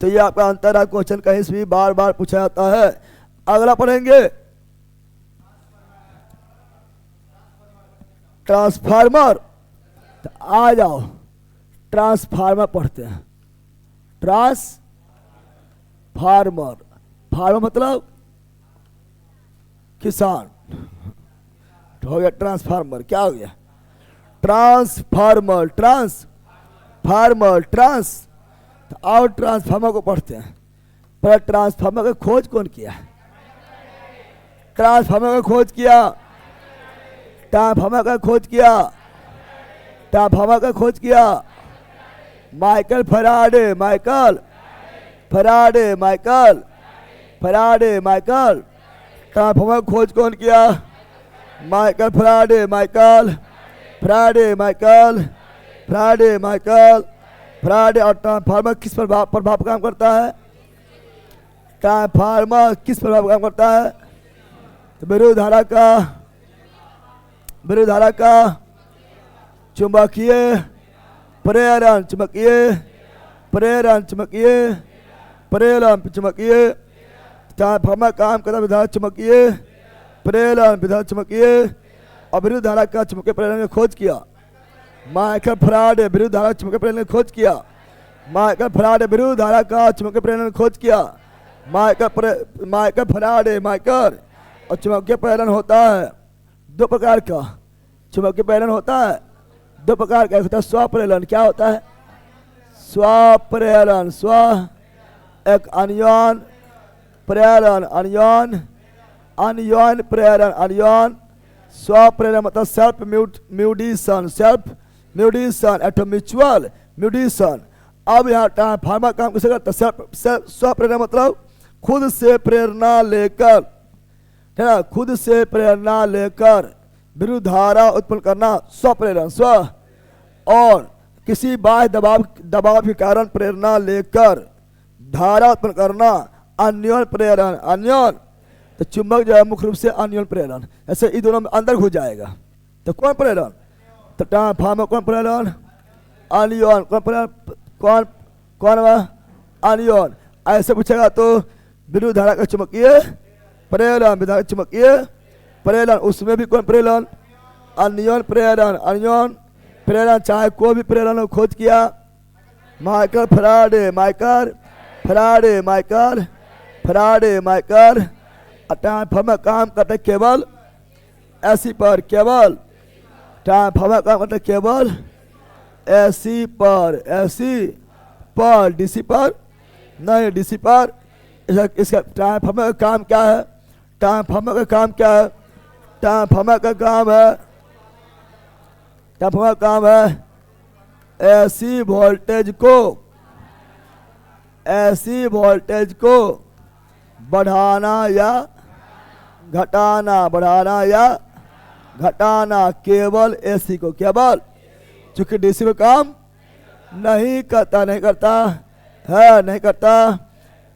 Speaker 1: तो ये आपका अंतर है, क्वेश्चन कहीं से भी बार बार पूछा जाता है। अगला पढ़ेंगे ट्रांसफार्मर। तो आ जाओ ट्रांसफार्मर पढ़ते हैं। ट्रांसफार्मर, फार्मर मतलब किसान, हो गया ट्रांसफार्मर। क्या हो गया ट्रांसफार्मर, ट्रांसफार्मर, ट्रांस। तो और ट्रांसफार्मर को पढ़ते हैं। पर ट्रांसफार्मर का खोज कौन किया, ट्रांसफार्मर का खोज किया, ट्रांसफार्मर का खोज किया, ट्रांसफार्मर का खोज किया Michael Faraday, Michael Faraday Michael, Faraday Michael. Transformer खोज कौन किया? Michael Faraday, Michael Faraday, Michael Faraday, Michael Faraday. और ट्रांसफार्मर किस प्रभाव काम करता है? ट्रांसफार्मर किस प्रभाव काम करता है? तो विद्युत धारा का चुंबकीय प्रेरण, चुंबकीय प्रेरण, चुंबकीय प्रेरण, चुंबकीय। ट्रांसफार्मर काम करता विद्युत चुंबकीय प्रेरण, विद्युत चुंबकीय और विद्युत धारा का चुंबकीय प्रेरण ने खोज किया। माइकल फराडे विद्युत धारा चुंबकीय प्रेरण ने खोज किया। माइकल फराडे विद्युत धारा का चुंबकीय प्रेरण ने खोज किया। Michael Faraday, Michael. और चुंबकीय प्रेरण होता है दो प्रकार का। चुंबकीय प्रेरण होता है दो प्रकार का, होता है स्वप्रेरण। क्या होता है? स्वप्रेरण, स्व एक अनियन प्रेरण, अनियन अनियन प्रेरण, अनियन। स्वप्रेरण मतलब सेल्फ म्यूटेशन, सेल्फ म्यूटेशन, एटो म्यूचुअल म्यूटेशन। अब यहाँ ट्रांसफार्मर काम कैसे करता है? स्वप्रेरण मतलब खुद से प्रेरणा लेकर, है ना, खुद से प्रेरणा लेकर विद्युत धारा उत्पन्न करना स्वप्रेरण, स्व। और किसी बाह्य दबाव के कारण प्रेरणा लेकर धारा उत्पन्न करना अन्योन प्रेरण, अन्योन। तो चुंबक जो है मुख्य रूप से अन्योन प्रेरण, ऐसे इन दोनों में अंदर घुस जाएगा। तो कौन प्रेरण? तो ट्रांसफार्मर कौन प्रेरण? अन्योन। कौन प्रेरण? कौन कौन अन्योन। ऐसे पूछेगा तो विद्युत धारा का चुंबकीय प्रेरण, विद्युत चुंबकीय प्रेरण, उसमें भी कौन प्रेरण? अन्योन प्रेरण, अन्योन प्रेरण। चाहे कोई भी प्रेरण खोज किया। Michael Faraday, Michael Faraday, Michael Faraday, Michael. Transformer काम करते केवल एसी पर, केवल ट्रांसफार्मर काम करते केवल एसी पर, एसी पर, डीसी पर नहीं, डीसी पर। इसका ट्रांसफार्मर का काम क्या है? ट्रांसफार्मर का काम क्या है? ट्रांसफार्मर का काम है, ट्रांसफार्मर का काम है एसी वोल्टेज को, एसी वोल्टेज को बढ़ाना या घटाना, बढ़ाना या घटाना, केवल एसी को, केवल। चूंकि डीसी में काम नहीं करता, नहीं करता है, नहीं करता।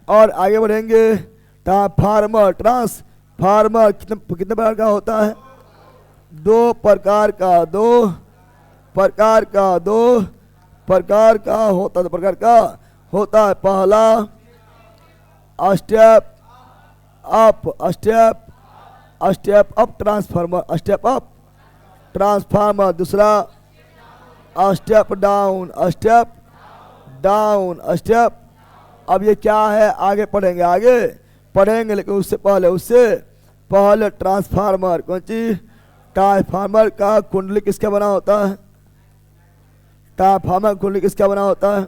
Speaker 1: और आगे बढ़ेंगे। ट्रांसफार्मर, ट्रांसफार्मर कितने प्रकार का होता है? दो प्रकार का, दो प्रकार का, दो प्रकार का होता है, दो प्रकार का होता है। पहला step up, step step up transformer, step up transformer. दूसरा step down, step down, step. अब ये क्या है आगे पढ़ेंगे, आगे पढ़ेंगे, लेकिन उससे पहले ट्रांसफार्मर, कौन चीज? ट्रांसफार्मर का कुंडली किसका बना होता है? ट्रांसफार्मर कुंडली किसका बना होता है?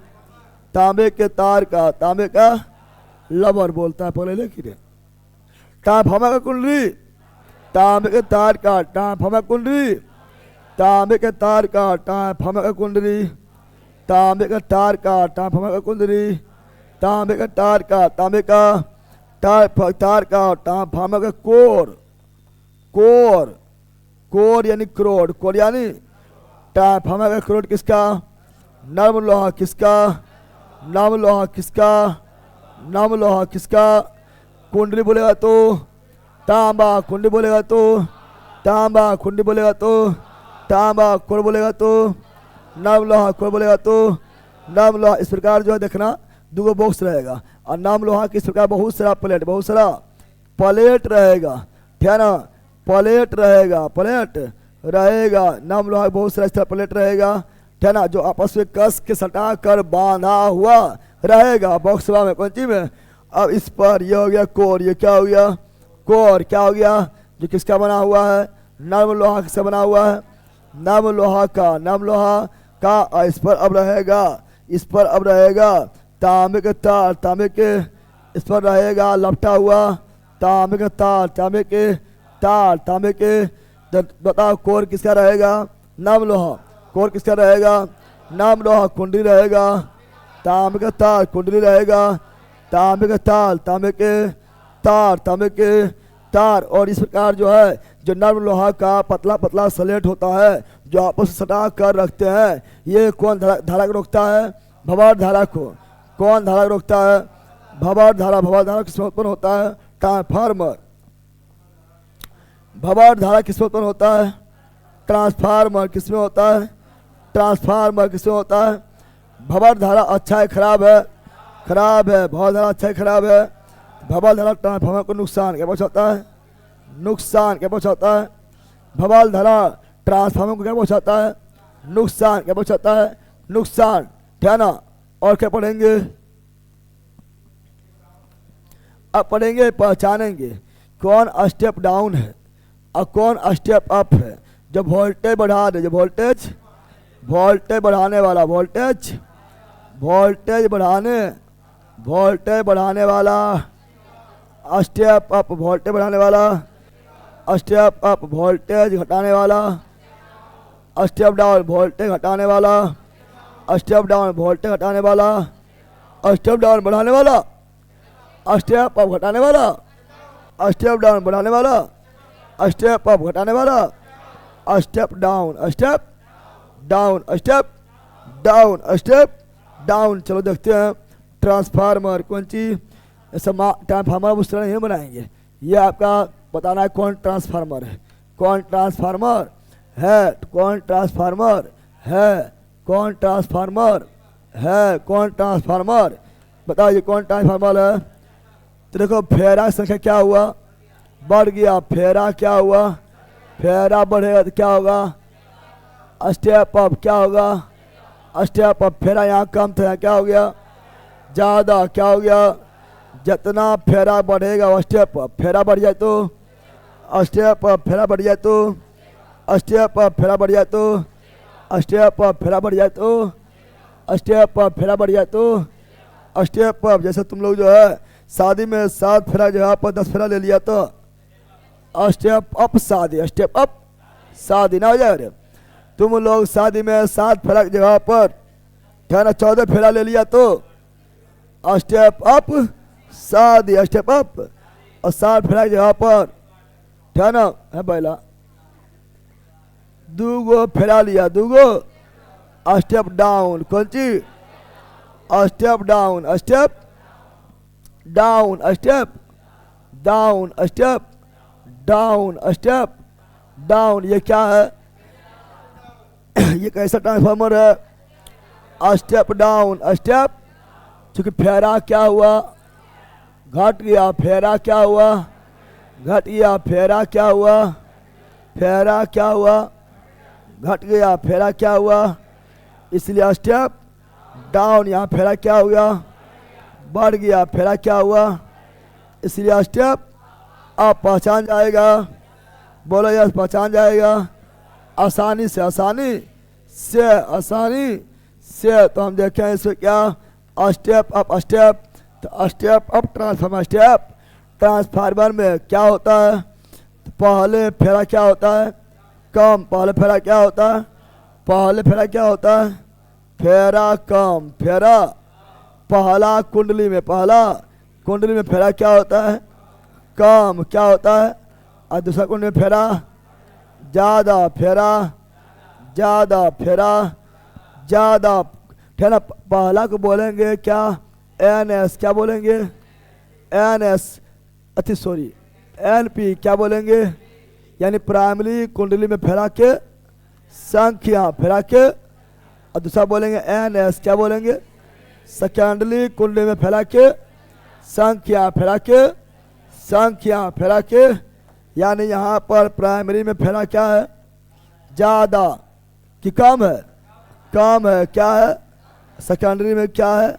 Speaker 1: तांबे के तार का, तांबे का लबर बोलता है, पहले लिखिए। ट्रांसफार्मर का कुंडली तांबे के तार का, ट्रांसफार्मर कुंडली तांबे के तार का, ट्रांसफार्मर का कुंडली तांबे का तार का, ट्रांसफार्मर का कुंडली तांबे का तार का, तांबे का तार का। ट्रांसफार्मर का कोर, कोर कोर यानी क्रोड, कोर यानी ट्रांसफार्मर का क्रोड किसका? नर्म लोहा किसका? नर्म लोहा किसका? नर्म लोहा किसका? कुंडली बोलेगा तो तांबा, कुंडली बोलेगा तो तांबा, कुंडली बोलेगा तो तांबा, कोर बोलेगा तो नर्म लोहा, कोर बोलेगा तो नर्म लोहा। इस प्रकार जो है देखना दो बॉक्स रहेगा और नर्म लोहा की इस प्रकार बहुत सारा प्लेट, बहुत सारा प्लेट रहेगा, ठीक है ना? प्लेट रहेगा, प्लेट रहेगा, नर्म लोहा बहुत सारा इस तरह प्लेट रहेगा, ठीक है ना? जो आपस में कस के सटा कर बांधा हुआ रहेगा बॉक्स में, कौन चीज में? अब इस पर ये हो गया कोर, ये क्या हो गया? कोर क्या हो गया? जो किसका बना हुआ है? नर्म लोहा किसका बना हुआ है? नर्म लोहा का, नर्म लोहा का। और इस पर अब रहेगा, इस पर अब रहेगा तांबे के तार, तांबे के इस पर रहेगा लपटा हुआ तांबे के तार, तांबे के तार, तांबे के। बताओ कोर किसका रहेगा? नर्म लोहा। कोर किसका रहेगा? नर्म लोहा। कुंडली रहेगा तांबे का तार, कुंडली रहेगा तांबे के ताल, तांबे के तार, तांबे के तार। और इस प्रकार जो है जो नर्म लोहा का पतला पतला स्लेट होता है जो आपस में सटा कर रखते हैं, ये कौन धारा को रोकता है? भवार धारा को। कौन धारा को रोकता है? भवार धारा। भवार धारा किसमें उत्पन्न होता है? ट्रांसफार्मर। भवार धारा किसमें उत्पन्न होता है? ट्रांसफार्मर। किसमें होता है? ट्रांसफार्मर। किसमें होता है? भवार धारा अच्छा है खराब है? खराब है। भवार धारा अच्छा है खराब है? भवार धारा ट्रांसफार्मर को नुकसान क्या पहुंचाता है? नुकसान क्या पहुंचाता है? भवार धारा ट्रांसफार्मर को क्या पहुंचाता है? नुकसान क्या पहुंचाता है? नुकसान। ठीक है ना। और क्या पढ़ेंगे? अब पढ़ेंगे, पहचानेंगे कौन स्टेप डाउन है और कौन स्टेप अप है। जो वोल्टेज बढ़ा दे, जो वोल्टेज बढ़ाने वाला, वोल्टेज बढ़ाने वाला स्टेप अप, वोल्टेज बढ़ाने वाला स्टेप अप, वोल्टेज घटाने वाला स्टेप डाउन, वोल्टेज घटाने वाला स्टेप डाउन, वोल्टेज घटाने वाला स्टेप डाउन बढ़ाने वाला स्टेप अप घटाने वाला स्टेप डाउन बढ़ाने वाला स्टेप अप घटाने वाला step down, step down, step down, step down. चलो देखते हैं ट्रांसफार्मर कौन चीज। ट्रांसफार्मर उस तरह नहीं बनाएंगे, ये आपका बताना है कौन ट्रांसफार्मर है, कौन ट्रांसफार्मर है, कौन ट्रांसफार्मर है, कौन ट्रांसफार्मर है, कौन ट्रांसफार्मर। बताइए कौन ट्रांसफार्मर है। तो देखो फेरा संख्या क्या हुआ? बढ़ गया। फेरा क्या हुआ? फेरा बढ़ेगा तो क्या होगा? Step up. क्या होगा? Step up. फेरा यहाँ कम था, यहाँ क्या हो गया? ज़्यादा। क्या हो गया? जितना फेरा बढ़ेगा स्टेप अप। फेरा बढ़ जाए तो स्टेप अप, फेरा बढ़ जाए तो स्टेप अप, फेरा बढ़ जाए तो स्टेप अप, फेरा बढ़ जाए तो स्टेप अप, फेरा बढ़ जाए तो स्टेप अप। जैसे तुम लोग जो है शादी में 7 फेरा जो है पर 10 फेरा ले लिया तो स्टेप अप शादी, स्टेप अप शादी ना हो जाए। तुम लोग शादी में 7 फेरा की जगह पर क्या ना 14 फेरा ले लिया तो स्टेप अप शादी, स्टेप अप। और 7 फेरा की जगह पर क्या ना है पहला 2 फेरा लिया, 2 स्टेप डाउन। कौन चीज? Step down, step down, step down, step down, step down. ये क्या है? ये कैसा ट्रांसफार्मर है? Step down, step. क्योंकि फेरा क्या हुआ? घट गया। फेरा क्या हुआ? घट गया। फेरा क्या हुआ? फेरा क्या हुआ? घट गया। फेरा क्या हुआ? इसलिए स्टेप डाउन। यहाँ फेरा क्या हो गया? बढ़ गया। फेरा क्या हुआ? इसलिए स्टेप आप पहचान जाएगा। बोलो यस, पहचान जाएगा आसानी से, आसानी से, आसानी से। तो हम देखें इसमें क्या? Step up, step. तो step up transformer, step transformer में क्या होता है? तो पहले फेरा क्या होता है? कम। पहले फेरा क्या होता है? पहले फेरा क्या होता है? फेरा कम। फेरा पहला कुंडली में, पहला कुंडली में फेरा क्या होता है? कम। क्या होता है? और दूसरा कुंडली में फेरा ज़्यादा। फेरा ज़्यादा, फेरा ज़्यादा। ठीक है ना। पहला को बोलेंगे क्या? NS। क्या बोलेंगे? NS। अति सॉरी NP। क्या बोलेंगे? यानी प्राइमरी कुंडली में फेरा के संख्या, फेरा के। और दूसरा बोलेंगे NS। क्या बोलेंगे? सेकेंडरी कुंडली में फेरा के संख्या, फेरा के संख्या, फेरा के। यानी यहाँ पर प्राइमरी में फेरा क्या है? ज़्यादा कि कम है? कम है। क्या है? सेकेंडरी में क्या है?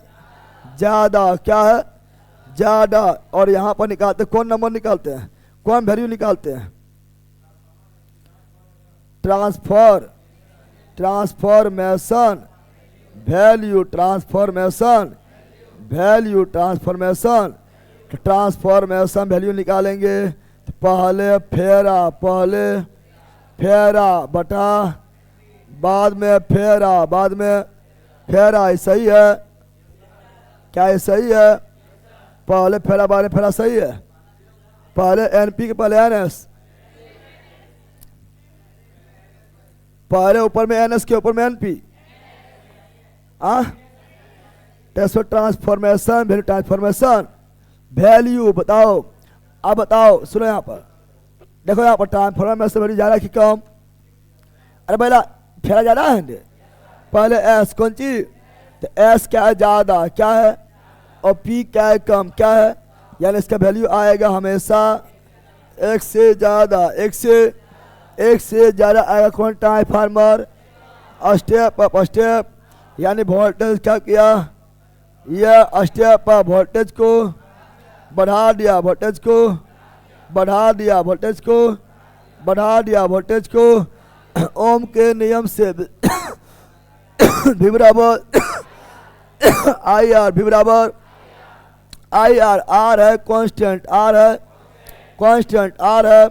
Speaker 1: ज़्यादा। क्या है? ज़्यादा। और यहाँ पर निकालते कौन नंबर निकालते हैं? कौन वैल्यू निकालते हैं? Transformation value, transformation value, transformation. Transformation value निकालेंगे तो पहले फेरा बटा बाद में फेरा, बाद में फेरा। सही है क्या? ये सही है? पहले फैला बाद में फैला, सही है। पहले एनपी के पहले एनएस, पहले ऊपर में एनएस के ऊपर में NP. Transformation, value transformation, value बताओ। अब बताओ, सुनो यहाँ पर, देखो यहाँ पर ट्रांसफॉर्मेशन वैल्यू ज्यादा कि कम? अरे पहला फैला ज्यादा है, पहले एस कौन चीज, तो एस क्या है, ज्यादा क्या है, और पी क्या है, कम क्या है, यानी इसका वैल्यू आएगा हमेशा एक से ज्यादा, एक से ज्यादा आएगा। कौन? ट्रांसफार्मर। स्टेप अप स्टेप, यानी वोल्टेज क्या किया, यह स्टेप अप वोल्टेज को बढ़ा दिया, वोल्टेज को बढ़ा दिया, वोल्टेज को बढ़ा दिया, वोल्टेज को ओम के नियम से भी बराबर आई आर, भी बराबर आई आर। आर है कांस्टेंट, आर है कांस्टेंट, आर है।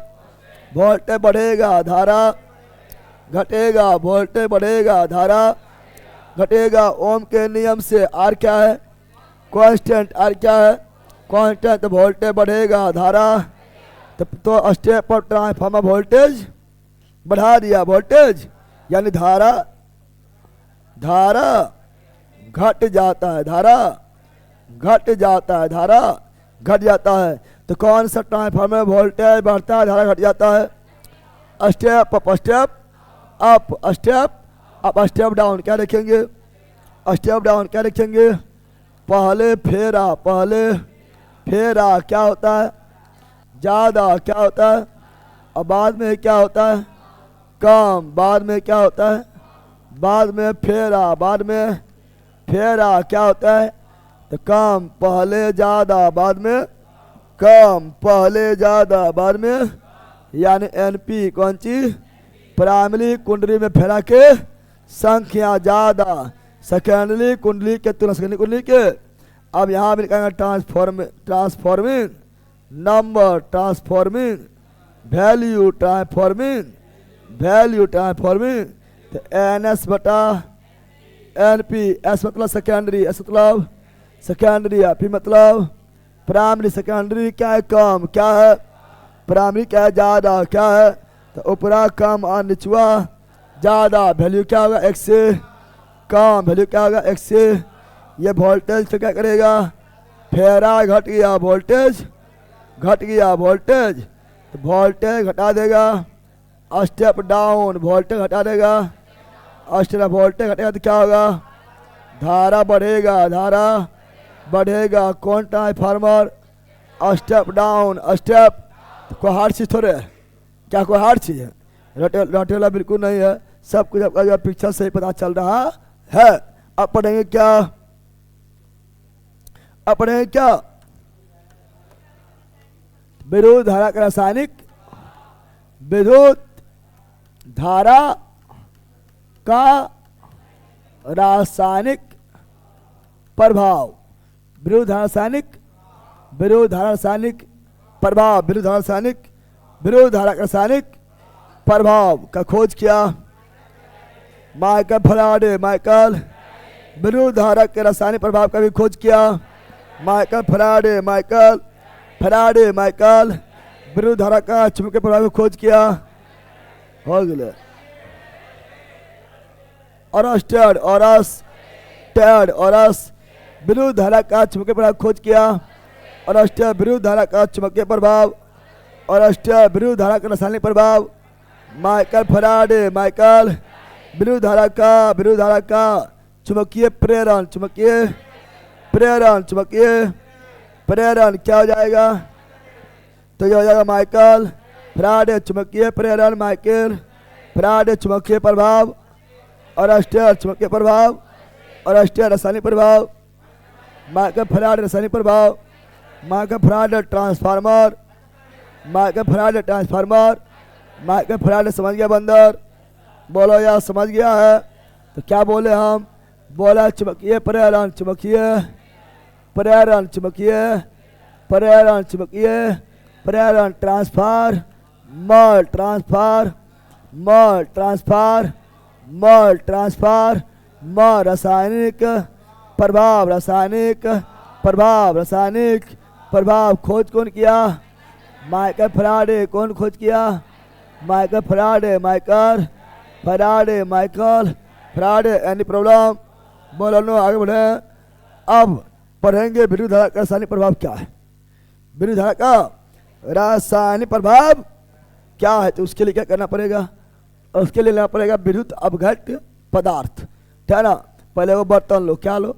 Speaker 1: वोल्टेज बढ़ेगा, धारा घटेगा, वोल्टेज बढ़ेगा, धारा घटेगा। ओम के नियम से आर क्या है, कांस्टेंट। आर क्या है, कांस्टेंट। वोल्टेज बढ़ेगा, धारा, तो स्टेप पर ट्रांसफार्मर वोल्टेज बढ़ा दिया, वोल्टेज यानी धारा घट जाता है, धारा घट जाता है, धारा घट जाता है। तो कौन सा ट्रांसफार्मर वोल्टेज बढ़ता है, धारा घट जाता है? Step up step up, step up step down. क्या लिखेंगे? स्टेप डाउन क्या लिखेंगे? पहले फेरा, पहले फेरा क्या होता है, ज्यादा क्या होता है, और बाद में क्या होता है, कम। बाद में क्या होता है, बाद में फेरा, बाद में फेरा क्या होता है, तो कम। पहले ज्यादा बाद में कम, पहले ज्यादा बाद में, यानी एनपी कौन चीज, प्राइमरी कुंडली में फेरा के संख्या ज्यादा, सेकेंडरी कुंडली के तुलना सेकेंडरी कुंडली के। अब यहाँ भी लिखाएंगे transforming number, transforming value, transforming value, transforming. तो एन एस बटा एन पी, एस मतलब सेकेंडरी, एस मतलब सेकेंडरी, पी मतलब प्राइमरी। सेकेंडरी क्या है, कम क्या है, प्राइमरी क्या है, ज्यादा क्या है, तो ऊपरा कम और निचवा ज्यादा। वैल्यू क्या होगा, एक से कम, वैल्यू क्या होगा, एक से। ये वोल्टेज तो क्या करेगा, फेरा घट गया, वोल्टेज घट गया, वोल्टेज तो वोल्टेज घटा देगा। स्टेप डाउन, वोल्टेज घटा देगा, स्टेप वोल्टेज घटेगा तो क्या होगा, धारा बढ़ेगा, धारा बढ़ेगा। कौन ट्रांसफार्मर, स्टेप डाउन स्टेप। कोई हार्ड चीज थोड़े है, क्या कोई हार्ड चीज है, रटेला बिल्कुल नहीं है, सब कुछ आपका पिक्चर से ही पता चल रहा है। अब पढ़ेंगे क्या, अब पढ़ेंगे क्या, विद्युत धारा का रासायनिक, विद्युत धारा का रासायनिक प्रभाव, विद्युत धारा रासायनिक, विद्युत धारा रासायनिक प्रभाव, विद्युत धारा रासायनिक, विद्युत धारा का रासायनिक प्रभाव का खोज किया माइकल फैराडे। माइकल विद्युत धारा के रासायनिक प्रभाव का भी खोज किया Michael Faraday. Michael Faraday, Michael विद्युत धारा का चुंबकीय प्रभाव का खोज किया, हो गया। ऑरस्टेड, ऑरस्टेड, ऑरस विद्युत धारा का चुंबकीय प्रभाव खोज किया। ऑरस्टेड विद्युत धारा का चुंबकीय प्रभाव, ऑरस्टेड विद्युत धारा का रासायनिक प्रभाव। माइकल फैराडे, माइकल विद्युत धारा का चुंबकीय प्रेरण, चुंबकीय प्रेरण, चुंबकीय प्रेरण क्या हो जाएगा, तो ये हो जाएगा माइकल फैराडे चुंबकीय प्रेरण, माइकल फैराडे चुंबकीय प्रभाव, ऑरस्टेड चुंबकीय प्रभाव, ऑरस्टेड रासायनिक प्रभाव, माइकल फैराडे रासायनिक प्रभाव, Michael Faraday transformer, Michael Faraday transformer, Michael Faraday समझ गया बंदर, बोलो यार समझ गया है। तो क्या बोले हम, बोला चुंबकीय प्रेरण, चुंबकीय प्रेरण, चुंबकीय प्रेरण, चुंबकीय प्रेरण, ट्रांसफार मर, ट्रांसफार मर, ट्रांसफार मर, ट्रांसफार मर, रासायनिक प्रभाव, रासायनिक प्रभाव, रासायनिक प्रभाव खोज कौन किया? Michael Faraday. कौन खोज किया? Michael Faraday. Michael Faraday. Michael Faraday. Any problem? बोलो नो, आगे बढ़े। अब पढ़ेंगे विद्युत धारा का रासायनिक प्रभाव क्या है। विद्युत धारा का रासायनिक प्रभाव क्या है, तो उसके लिए क्या करना पड़ेगा? उसके लिए लेना पड़ेगा विद्युत अपघट पदार्थ, ठीक है ना। पहले वो बर्तन लो, क्या लो?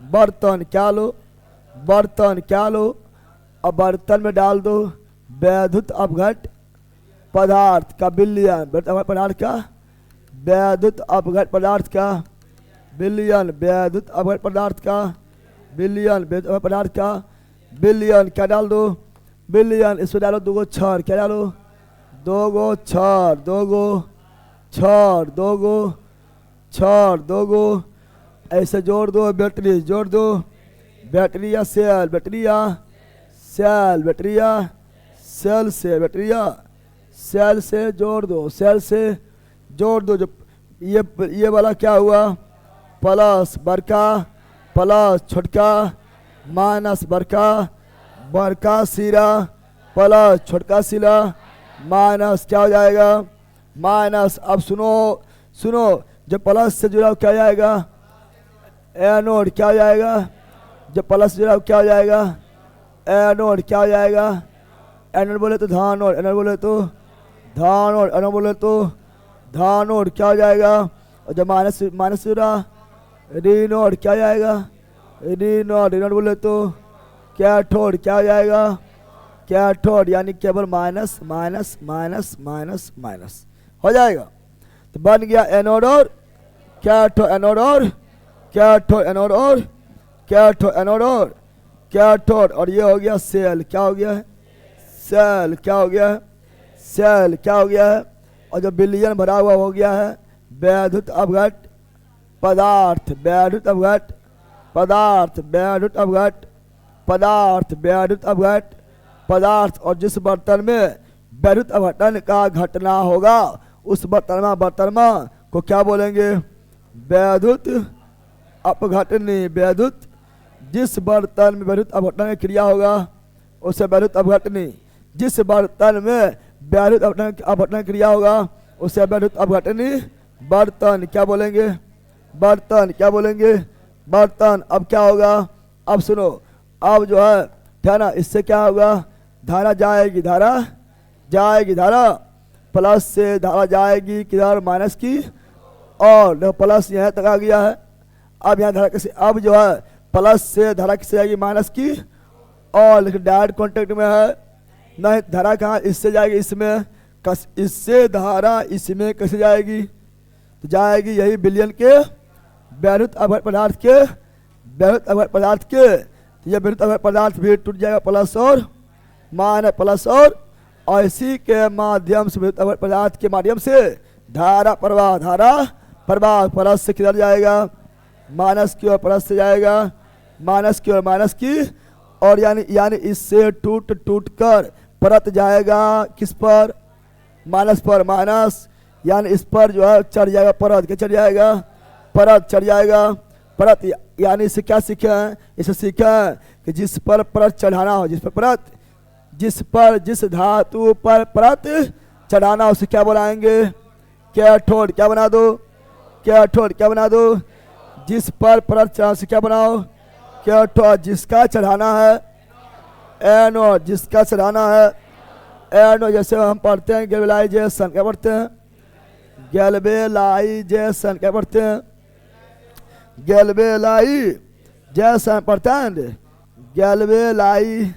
Speaker 1: बर्तन। क्या लो? बर्तन। क्या लो? अब बर्तन में डाल दो विद्युत अपघट पदार्थ का विलयन। विद्युत अपघट पदार्थ का विद्युत अपघट पदार्थ का विलयन। विद्युत अपघट पदार्थ का विलयन। विद्युत अपघट पदार्थ का विलयन। क्या डाल दो? विलयन। इसमें डालो 2 क्षार। क्या डालो? 2 क्षार। 2 क्षार। 2 क्षार। 2 ऐसे जोड़ दो। बैटरी जोड़ दो। बैटरिया सेल। बैटरिया सेल। बैटरिया सेल से बैटरिया सेल से जोड़ दो। सेल से जोड़ दो। जो ये वाला क्या हुआ? प्लस बड़का प्लस छोटका माइनस बड़का बड़का सिरा प्लस छोटका सिरा माइनस क्या हो जाएगा? माइनस। अब सुनो सुनो, जब प्लस से जुड़ा क्या हो जाएगा? एनोड। क्या हो जाएगा? जब प्लस जुड़ा क्या हो जाएगा? एनोड। क्या हो जाएगा? एनोड बोले तो धानोड। एनोड बोले तो धानोड। एनोड बोले तो धानोड। क्या हो जाएगा? और जब माइनस माइनस जुड़ा रीनोड। क्या हो जाएगा? रीनोड। रीनोड बोले तो कैथोड। क्या हो जाएगा? कैथोड। यानी केवल minus minus minus minus minus हो जाएगा। तो बन गया एनोड और कैथोड। एनोड और कैथोड। एनोड और कैथोड। एनोड और कैथोड। और ये हो गया सेल। क्या हो गया है? सेल। क्या हो गया है? सेल। क्या हो गया है? और जो विलयन भरा हुआ हो गया है विद्युत अपघट पदार्थ। विद्युत अपघट पदार्थ। विद्युत अपघट पदार्थ। विद्युत अपघट पदार्थ। और जिस बर्तन में विद्युत अपघटन का घटना होगा उस बर्तन को क्या बोलेंगे? विद्युत अपघटनी। विद्युत जिस बर्तन में विद्युत अपघटन की क्रिया होगा उसे विद्युत अपघटनी। जिस बर्तन में विद्युत अपघटन की क्रिया होगा उसे विद्युत अपघटनी बर्तन। क्या बोलेंगे? बर्तन। क्या बोलेंगे? बर्तन। अब क्या होगा? अब सुनो, अब जो है ना, इससे क्या होगा? धारा जाएगी। धारा जाएगी। धारा प्लस से धारा जाएगी किधर? माइनस की। और देखो प्लस यहाँ तक आ गया है। अब यहाँ धारा कैसे? अब जो है प्लस से धारा किससे जाएगी? माइनस की। और लेकिन डायरेक्ट कांटेक्ट में है नहीं। धारा कहाँ? इससे जाएगी इसमें। इससे धारा इसमें कैसे जाएगी? तो जाएगी यही विलयन के विद्युत अपघट पदार्थ के विद्युत अपघट पदार्थ के। तो ये विद्युत अपघट पदार्थ भी टूट जाएगा प्लस और माइनस प्लस और इसी के माध्यम से विद्युत अपघट पदार्थ के माध्यम से धारा प्रवाह। धारा प्रवाह प्लस से किधर जाएगा? माइनस की ओर प्लस से जाएगा। माइनस की ओर माइनस की। और यानी इससे टूट कर परत जाएगा किस पर? माइनस पर। माइनस यानी इस पर जो है चढ़ जाएगा परत। क्या चढ़ जाएगा? परत चढ़ जाएगा। परत यानी इसे क्या सीखे हैं? इसे सीखे हैं कि जिस पर परत चढ़ाना हो, जिस धातु पर परत चढ़ाना हो उसे क्या बनाएंगे? कैथोड। क्या बना दो? कैथोड। क्या बना दो? जिस पर परत चढ़ाना से क्या बनाओ? कैथोड। जिसका चढ़ाना है एनोड। जिसका चढ़ाना है एनोड। जैसे हम पढ़ते हैं गैल्वेनाइजेशन। क्या पढ़ते हैं? गैल्वेनाइजेशन। क्या पढ़ते हैं? गैल्वेनाइजेशन पढ़ते हैं। गैल्वेनाइजेशन।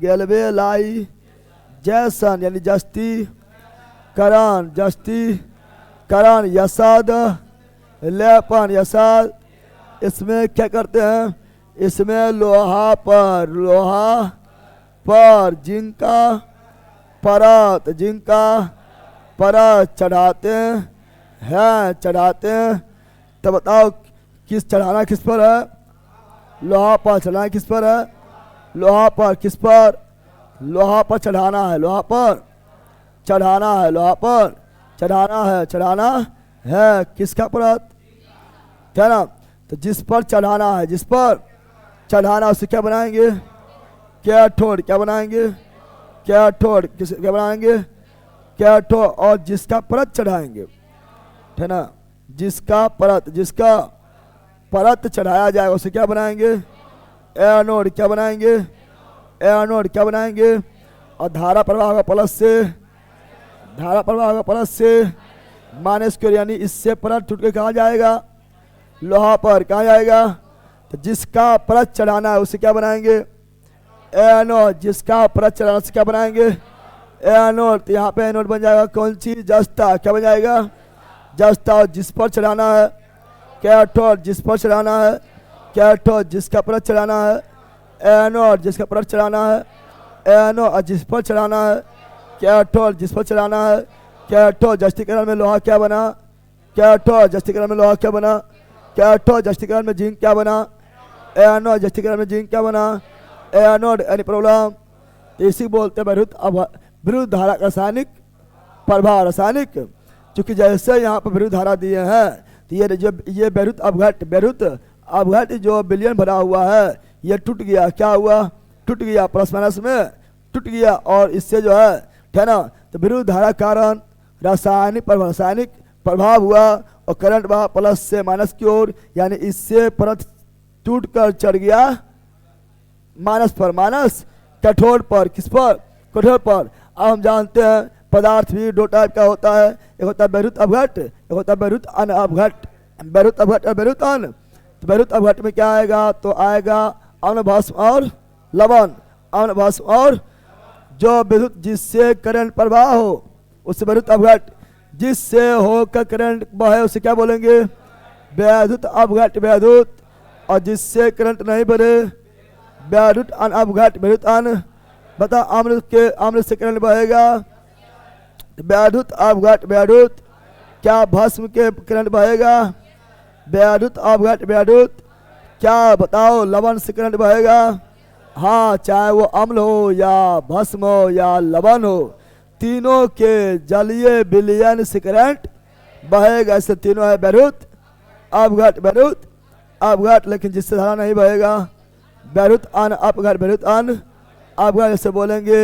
Speaker 1: गैल्वेनाइजेशन यानी जस्तीकरण। जस्तीकरण। यसाद लेपन। यसाद। इसमें क्या करते हैं? इसमें लोहा पर जिंका परत चढ़ाते हैं। तब बताओ किस चढ़ाना किस पर है? लोहा पर। चढ़ाना किस पर है? लोहा पर। किस पर? लोहा पर चढ़ाना है। लोहा पर चढ़ाना है। लोहा पर चढ़ाना है किसका परत? क्या ना? तो जिस पर चढ़ाना है, जिस पर चढ़ाना उसे क्या बनाएंगे? कैथोड क्या बनाएंगे, कैथोड किस क्या बनाएंगे, कैथोड, और जिसका परत चढ़ाएंगे, है ना, जिसका परत चढ़ाया जाएगा उसे क्या बनाएंगे, एनोड क्या बनाएंगे, एनोड क्या बनाएंगे। और धारा प्रवाह का प्लस से माइनस क्योर, यानी इससे परत टूट के कहाँ जाएगा, लोहा पर कहाँ जाएगा, तो जिसका परत चढ़ाना है उसे क्या बनाएंगे, एनोड, जिसका परत चढ़ाना उसे क्या बनाएंगे, एनोड। तो यहाँ पे एनोड बन जाएगा कौन सी, जस्ता, क्या बन जाएगा, जस्ता। जिस पर चढ़ाना है कैथोड, जिस पर चढ़ाना है कैथोड, जिसका परत चढ़ाना है एनोड, जिसका परत चढ़ाना है एनोड, जिस पर चढ़ाना है कैथोड, जिस पर चढ़ाना है कैथोड। जस्टीकरण में लोहा क्या बना, कैथोड, जस्टीकरण में लोहा क्या बना, कैथोड, जस्टीकरण में जिंक क्या बना, एनोड, जस्टीकरण में जिंक क्या बना, एनोड। एनी प्रॉब्लम, तो इसी बोलते हैं विरुद्ध धारा का रासायनिक प्रभाव। रासायनिक, क्योंकि जैसे यहाँ पर विरुद्ध धारा दिए हैं तो ये विरुद्ध अपघट जो विलयन भरा हुआ है ये टूट गया, क्या हुआ, टूट गया, प्लस माइनस में टूट गया, और इससे जो है ना, तो विरुद्ध धारा कारण रासायनिक प्रभाव हुआ, और करंट बहा प्लस से माइनस की ओर, यानी इससे परत टूट कर चढ़ गया माइनस पर, माइनस कैथोड पर, किस पर, कैथोड पर। अब हम जानते हैं पदार्थ भी दो टाइप का होता है, एक होता है विरुद्ध अपघट, एक होता है विरुद्ध अन अपघट, विरुद्ध अपघट और विरुद्ध अन। तो विरुद्ध अपघट में क्या आएगा, तो आएगा अम्ल भस्म और लवण, अम्ल भस्म और जो विद्युत जिससे करंट प्रवाह हो उससे विरुद्ध अपघट, जिससे होकर करंट बहे उसे क्या बोलेंगे, वैद्युत अपघट, वैद्युत। और जिससे करंट नहीं बहे वैद्युत अन अपघट, वैद्युत अन। बता अम्ल से करंट बहेगा वैद्युत अपघट, वैद्युत। क्या भस्म के करंट बहेगा, वैद्युत अपघट, वैद्युत। क्या बताओ लवण से करंट बहेगा, हाँ, चाहे वो अम्ल हो या भस्म हो या लवण हो, तीनों के जलीय विलयन से करंट बहेगा। ऐसे तीनों है वैद्युत अपघट, वैद्युत अपघट। लेकिन जिससे धारा नहीं बहेगा वैद्युत अन अपघट, वैद्युत अन अपघट। जैसे बोलेंगे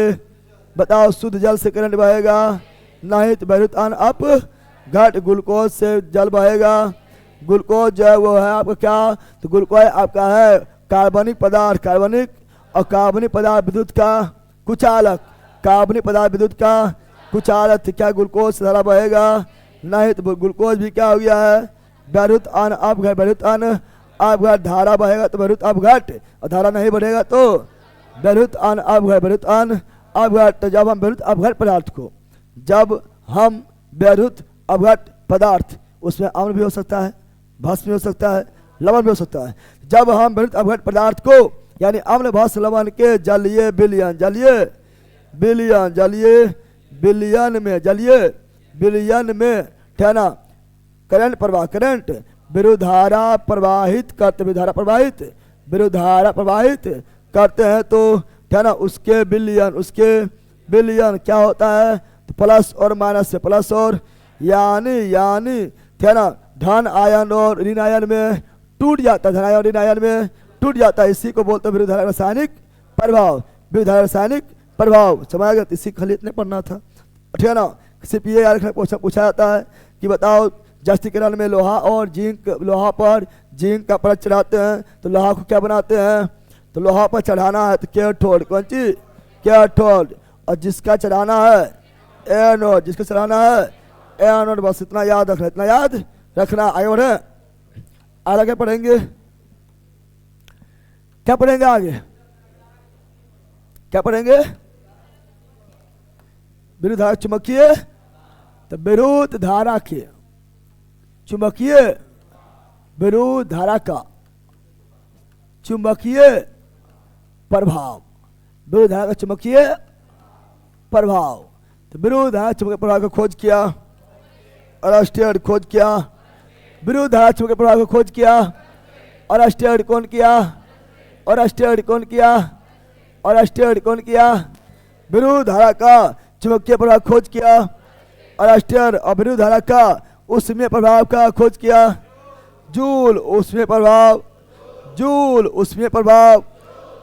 Speaker 1: बताओ शुद्ध जल से करंट बहेगा, नहीं तो वैद्युत अन अपघट। ग्लूकोज से जल बहेगा, ग्लूकोज जो है वो है आपका क्या, तो ग्लूकोज आपका है कार्बनिक पदार्थ, कार्बनिक, और कार्बनिक पदार्थ विद्युत का कुचालक, कार्बनिक पदार्थ विद्युत का कुचालक। क्या ग्लूकोज से धारा बहेगा, नहीं तो ग्लूकोज भी क्या हो गया है वैद्युत अन अपघट, वैद्युत अन अपघट। धारा बहेगा तो वैद्युत अपघट, और धारा नहीं बढ़ेगा तो वैद्युत अन अपघट, वैद्युत अन अपघट। तो जब हम वैद्युत अपघट पदार्थ को, जब हम वैद्युत अपघट पदार्थ, उसमें अम्ल भी हो सकता है, भस्म भी हो सकता है, लवण भी हो सकता है। जब हम वैद्युत अपघट पदार्थ को यानी अम्ल भस्म लवण के जलीय विलयन, जलीय विलयन, जलीय विलयन में, जलीय विलयन में है ना, करंट प्रवाह, करंट विरुद्ध धारा प्रवाहित करते, विधारा प्रवाहित, विरुद्ध धारा प्रवाहित करते हैं तो है ना, उसके विलयन, उसके विलयन क्या होता है, तो प्लस और माइनस से, प्लस और यानी है ना, धन आयन और ऋण आयन में टूट जाता है, धन आयन और ऋण आयन में टूट जाता है। इसी को बोलते हैं विरुद्ध धारा रासायनिक प्रभाव, विरुद्ध धारा रासायनिक प्रभाव। समझ गया, इसी खाली इतने पढ़ना था, ठीक है ना। सिर्फ ये याद रखना, क्वेश्चन पूछा जाता है कि बताओ जस्टीकरण में लोहा और जिंक, लोहा पर जिंक का परत चढ़ाते हैं तो लोहा को क्या बनाते हैं, तो लोहा पर चढ़ाना है तो कैथोड, कौन सी, कैथोड। और जिसका चढ़ाना है एनोड, जिसका चढ़ाना है एनोड। बस इतना याद रखना, इतना याद रखना। आगे बढ़े, आगे पढ़ेंगे, क्या पढ़ेंगे आगे, क्या पढ़ेंगे, विरुद्ध धारा चुंबकीय, तो विरुद्ध धारा के चुंबकीय, विरुद्ध धारा का चुंबकीय प्रभाव, विरुद्ध धारा का चुंबकीय प्रभाव। तो विरुद्ध धारा चुंबकीय प्रभाव का खोज किया, अरस्टेड खोज किया, विरुद्ध धारा चुंबकीय प्रभाव का खोज किया, अरस्टेड कौन किया, अरस्टेड कौन किया, अरस्टेड कौन किया, विरुद्ध धारा का चुंबकीय प्रभाव खोज किया अरस्टेड। और विरुद्ध धारा का उसमें प्रभाव का खोज किया जूल, उसमें प्रभाव, जूल उसमें प्रभाव,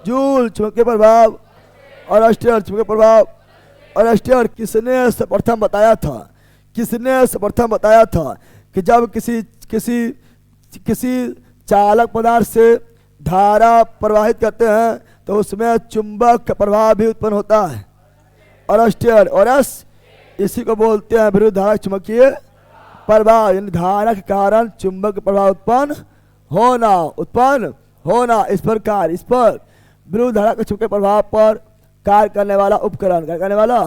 Speaker 1: जूल चुंबकीय प्रभाव अरेस्टेड चुंबकीय प्रभाव। अरेस्टेड किसने सर्वप्रथम बताया था? किसने सर्वप्रथम बताया था कि जब किसी किसी किसी चालक पदार्थ से धारा प्रवाहित करते हैं तो उसमें चुंबक का प्रभाव भी उत्पन्न होता है। अरेस्टेड और इसी को बोलते हैं विरुद्ध धारा चुंबकीय प्रभाव, यानी धारा के कारण चुंबक प्रभाव उत्पन्न होना। इस प्रकार इस पर विरुद्ध धारा के चुंबकीय प्रभाव पर कार्य करने वाला उपकरण, कार्य करने वाला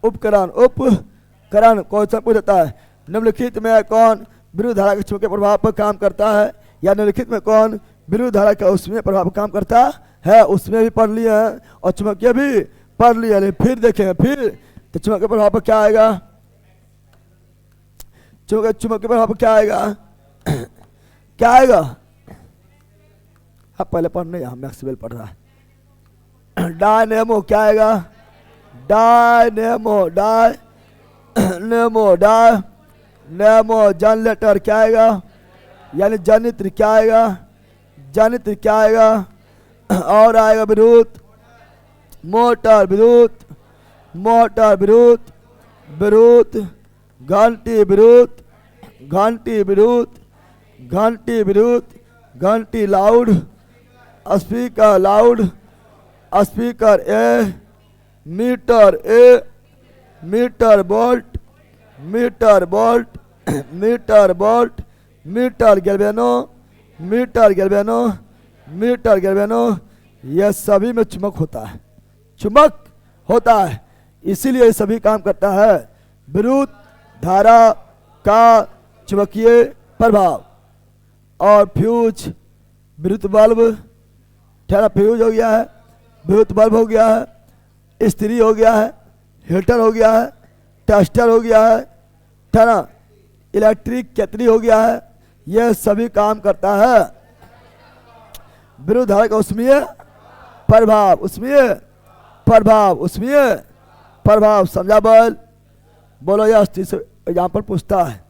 Speaker 1: उपकरण क्वेश्चन पूछ देता है, निम्नलिखित में कौन विरुद्ध धारा के चुंबकीय प्रभाव पर काम करता है, या निम्नलिखित में कौन विरुद्ध धारा का उसमें प्रभाव पर काम करता है। उसमें भी पढ़ लिए हैं और चुंबकीय भी पढ़ लिया, लेकिन फिर देखेंगे फिर तो चुंबकीय प्रभाव पर क्या आएगा, चुंबकीय प्रभाव पर क्या आएगा, क्या आएगा। अब पहले पढ़ने यहाँ मैक्सवेल पढ़ रहा है। डायनेमो क्या आएगा, डायनेमो जनरेटर क्या आएगा, यानी जनित्र क्या आएगा, और आएगा विद्युत मोटर, विद्युत घंटी loud speaker meter volt meter galvano यह सभी में चुंबक होता है, इसीलिए ये सभी काम करता है विद्युत धारा का चुंबकीय प्रभाव। और फ्यूज विद्युत बल्ब, ठहरा फ्यूज हो गया है, विद्युत बल्ब हो गया है, इस्त्री हो गया है, हीटर हो गया है, टेस्टर हो गया है, ठहरा इलेक्ट्रिक केतली हो गया है, यह सभी काम करता है विद्युत धारा का उसमें प्रभाव। समझा बोलो यस। यहाँ पर पूछता है,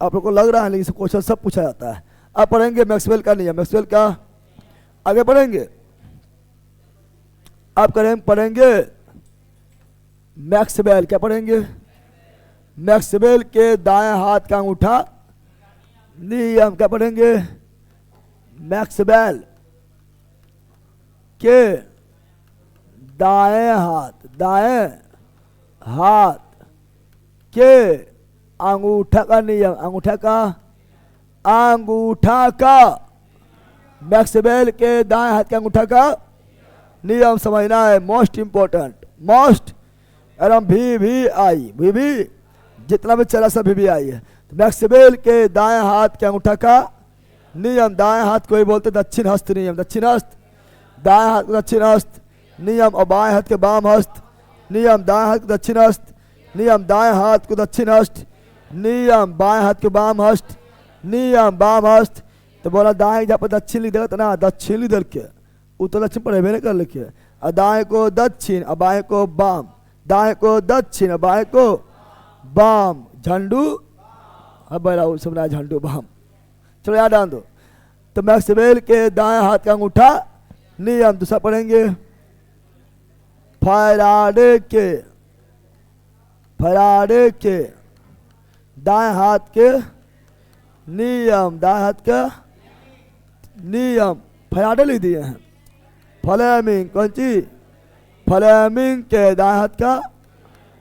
Speaker 1: आप लोग को लग रहा है लेकिन क्वेश्चन सब पूछा जाता है। अब पढ़ेंगे मैक्सवेल का नियम, मैक्सवेल का आगे पढ़ेंगे। आप पढ़ेंगे मैक्सवेल, क्या पढ़ेंगे, मैक्सवेल के दाएं हाथ का अंगूठा नियम। क्या पढ़ेंगे, मैक्सवेल के दाएं हाथ के अंगूठा का नियम, अंगूठा का मैक्सवेल के दाएं हाथ के अंगूठा का नियम समझना है, मोस्ट इंपोर्टेंट, मोस्ट। एवं भी जितना भी चला सब भी आई है। तो मैक्सवेल के दाएं हाथ के अंगूठा का नियम, दाएं हाथ को ही बोलते दक्षिण हस्त नियम, दक्षिण हस्त, दाएं हाथ को दक्षिण हस्त नियम, और बाएं हाथ के बाम हस्त नियम, दाएं हाथ को दक्षिण हस्त नियम, दाएं हाथ को दक्षिण हस्त नियम, बाएं हाथ के बाम हस्त नियम, बाम हस्त। तो बोला दाएं जहाँ पर दक्षिण लिख देगा तो ना दक्षिण लिख दल के उत्तर दक्षिण पढ़े नहीं कर लिखे, और दाएं को दक्षिण और बाएं को बाम, दाएं को दक्षिण और बाएं को बाम, झंडू अब बड़ा समझा झंडू बाम। चलो याद डाल दो। तो मैक्सवेल के दाएं हाथ का अंगूठा नियम। दूसरा पढ़ेंगे फैराडे के दाएं हाथ के नियम, दाएं हाथ का नियम फैराडे लिख दिए हैं। फ्लेमिंग, कौन चीज, फ्लेमिंग के दाएं हाथ का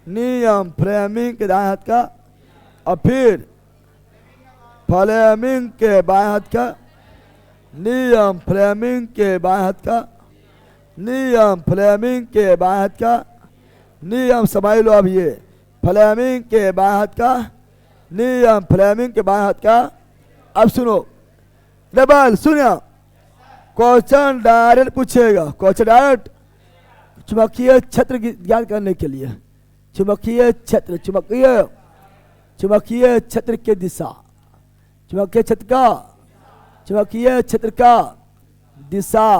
Speaker 1: नियम, फ्लेमिंग के दाएं हाथ का, और फिर फ्लेमिंग के बाएं हाथ का नियम, फ्लेमिंग के बाएं हाथ का नियम, फ्लेमिंग के बाएं हाथ का नियम। समझ लो अब ये फ्लेमिंग के बाएं हाथ का नियम, फ्लेमिंग के बाएं हाथ का। अब सुनो डबल, सुनिए क्वेश्चन डायरेक्ट पूछेगा, क्वेश्चन डायरेक्ट चुंबकीय क्षेत्र ज्ञान करने के लिए, चुंबकीय क्षेत्र की दिशा, चुंबकीय क्षेत्र का दिशा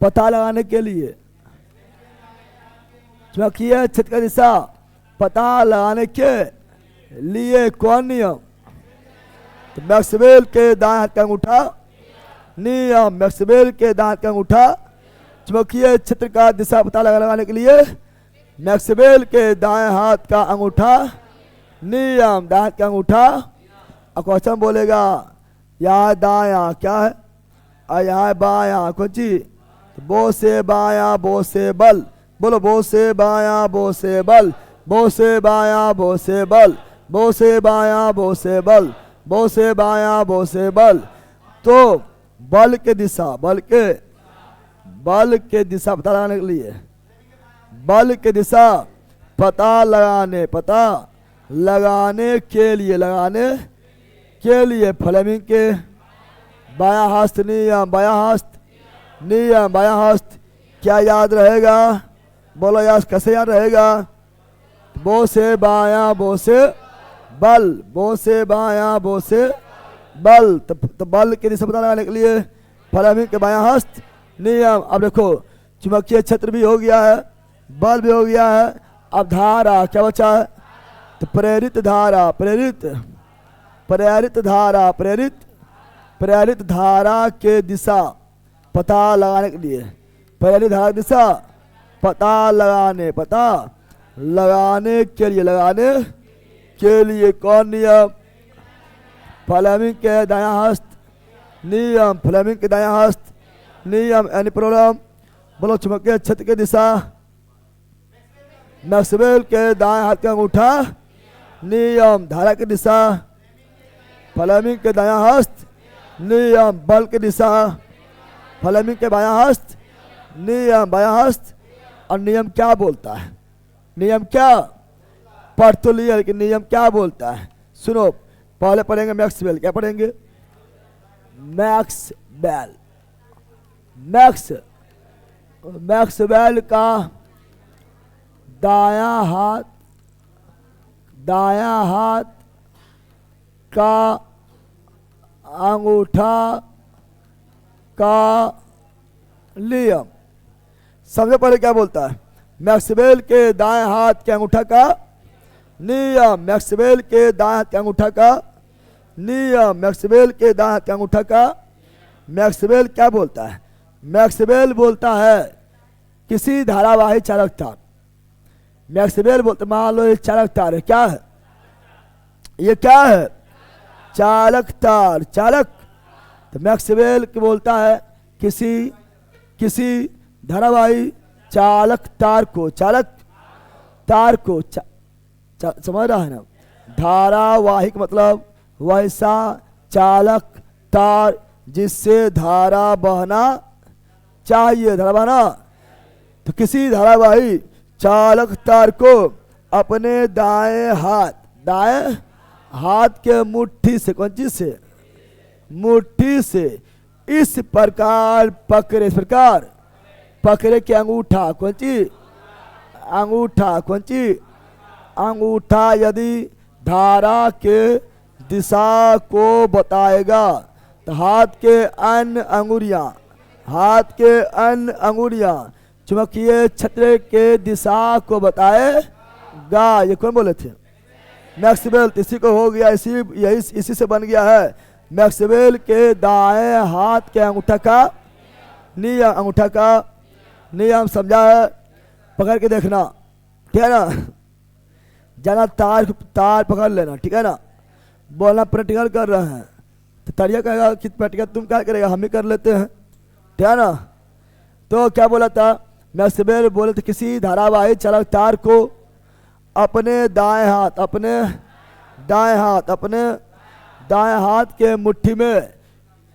Speaker 1: पता लगाने के लिए, चुंबकीय क्षेत्र का दिशा पता लगाने के लिए कौन नियम, तो मैक्सवेल के दाएं हाथ का अंगूठा नियम, मैक्सवेल के दाएं हाथ का अंगूठा चुंबकीय क्षेत्र का दिशा पता लगाने के लिए मैक्सवेल के दाएं हाथ का अंगूठा नियम, दाएं हाथ का अंगूठा। और क्वेश्चन बोलेगा यहाँ दायां क्या है और यहाँ बायां कौन चीज, बो से बायां बो से बल, बोलो बो से बायां बो से बल, बो से बायां बो से बल, बो से बायां बो से बल, बो से बायां बो से बल। तो बल के दिशा, बल के दिशा पता लगाने के लिए, बल के दिशा पता लगाने के लिए फ्लेमिंग के बायां हस्त नियम, बायां हस्त क्या याद रहेगा, बोलो यार कैसे याद रहेगा, बो से बायां बो से बल, बो से बायां बो से बल। तो बल के दिशा पता लगाने के लिए फ्लेमिंग के बायां हस्त नियम। अब देखो चुंबकीय क्षेत्र भी हो गया है, बल भी हो गया है, अब धारा क्या बचा है, तो प्रेरित धारा, प्रेरित धारा के दिशा पता लगाने के लिए, प्रेरित धारा की दिशा पता लगाने के लिए कौन नियम, फ्लेमिंग के दायां हस्त नियम, फ्लेमिंग के दायां हस्त नियम। एनी प्रॉब्लम, बोलो चुंबकीय क्षेत्र की दिशा मैक्सवेल के दाएं हाथ का अंगूठा नियम, धारा की दिशा फ्लेमिंग के दायां हस्त नियम, बल की दिशा फ्लेमिंग के बायां हस्त नियम, बायां हस्त। और नियम क्या बोलता है, नियम क्या पढ़ तो लिया लेकिन नियम क्या बोलता है, सुनो पहले पढ़ेंगे मैक्सवेल, क्या पढ़ेंगे, मैक्सवेल का दायां हाथ का अंगूठा का नियम। सबसे पहले क्या बोलता है, मैक्सवेल के दाएं हाथ के अंगूठा का नियम, मैक्सवेल के दाएं हाथ के अंगूठा का नियम, मैक्सवेल के दाएं हाथ के अंगूठा का। मैक्सवेल क्या बोलता है, मैक्सवेल बोलता है किसी धारावाही चालक तार, मैक्सवेल बोलते मान लो ये चालक तार है, क्या है ये, क्या है चालक तार, चालक। तो मैक्सवेल क्या बोलता है किसी धारावाही चालक तार को, समझ रहा है ना, धारावाहिक मतलब वैसा चालक तार जिससे धारा बहना चाहिए, धारा बहना। तो किसी धारावाही चालक तार को अपने दाएं हाथ के मुट्ठी से, कौन चीज से, मुट्ठी से इस प्रकार पकड़े, इस प्रकार पकड़े के अंगूठा, कौन चीज, अंगूठा यदि धारा के दिशा को बताएगा तो हाथ के अन्य अंगुरियां चुंबकीय क्षेत्र के दिशा को बताएगा। ये कौन बोले थे, मैक्सवेल। इसी को हो गया, इसी से बन गया है मैक्सवेल के दाएं हाथ के अंगूठा का नियम, समझा है, पकड़ के देखना, ठीक है ना, जाना तार पकड़ लेना, ठीक है ना, बोलना प्रैक्टिकल कर रहे हैं तो तरिया कहेगा कि प्रैक्टिकल तुम क्या करेगा, हम ही कर लेते हैं, ठीक है ना। तो क्या बोला था, मैक्सवेल बोले थे किसी धारावाही चालक तार को अपने दाएं हाथ के मुट्ठी में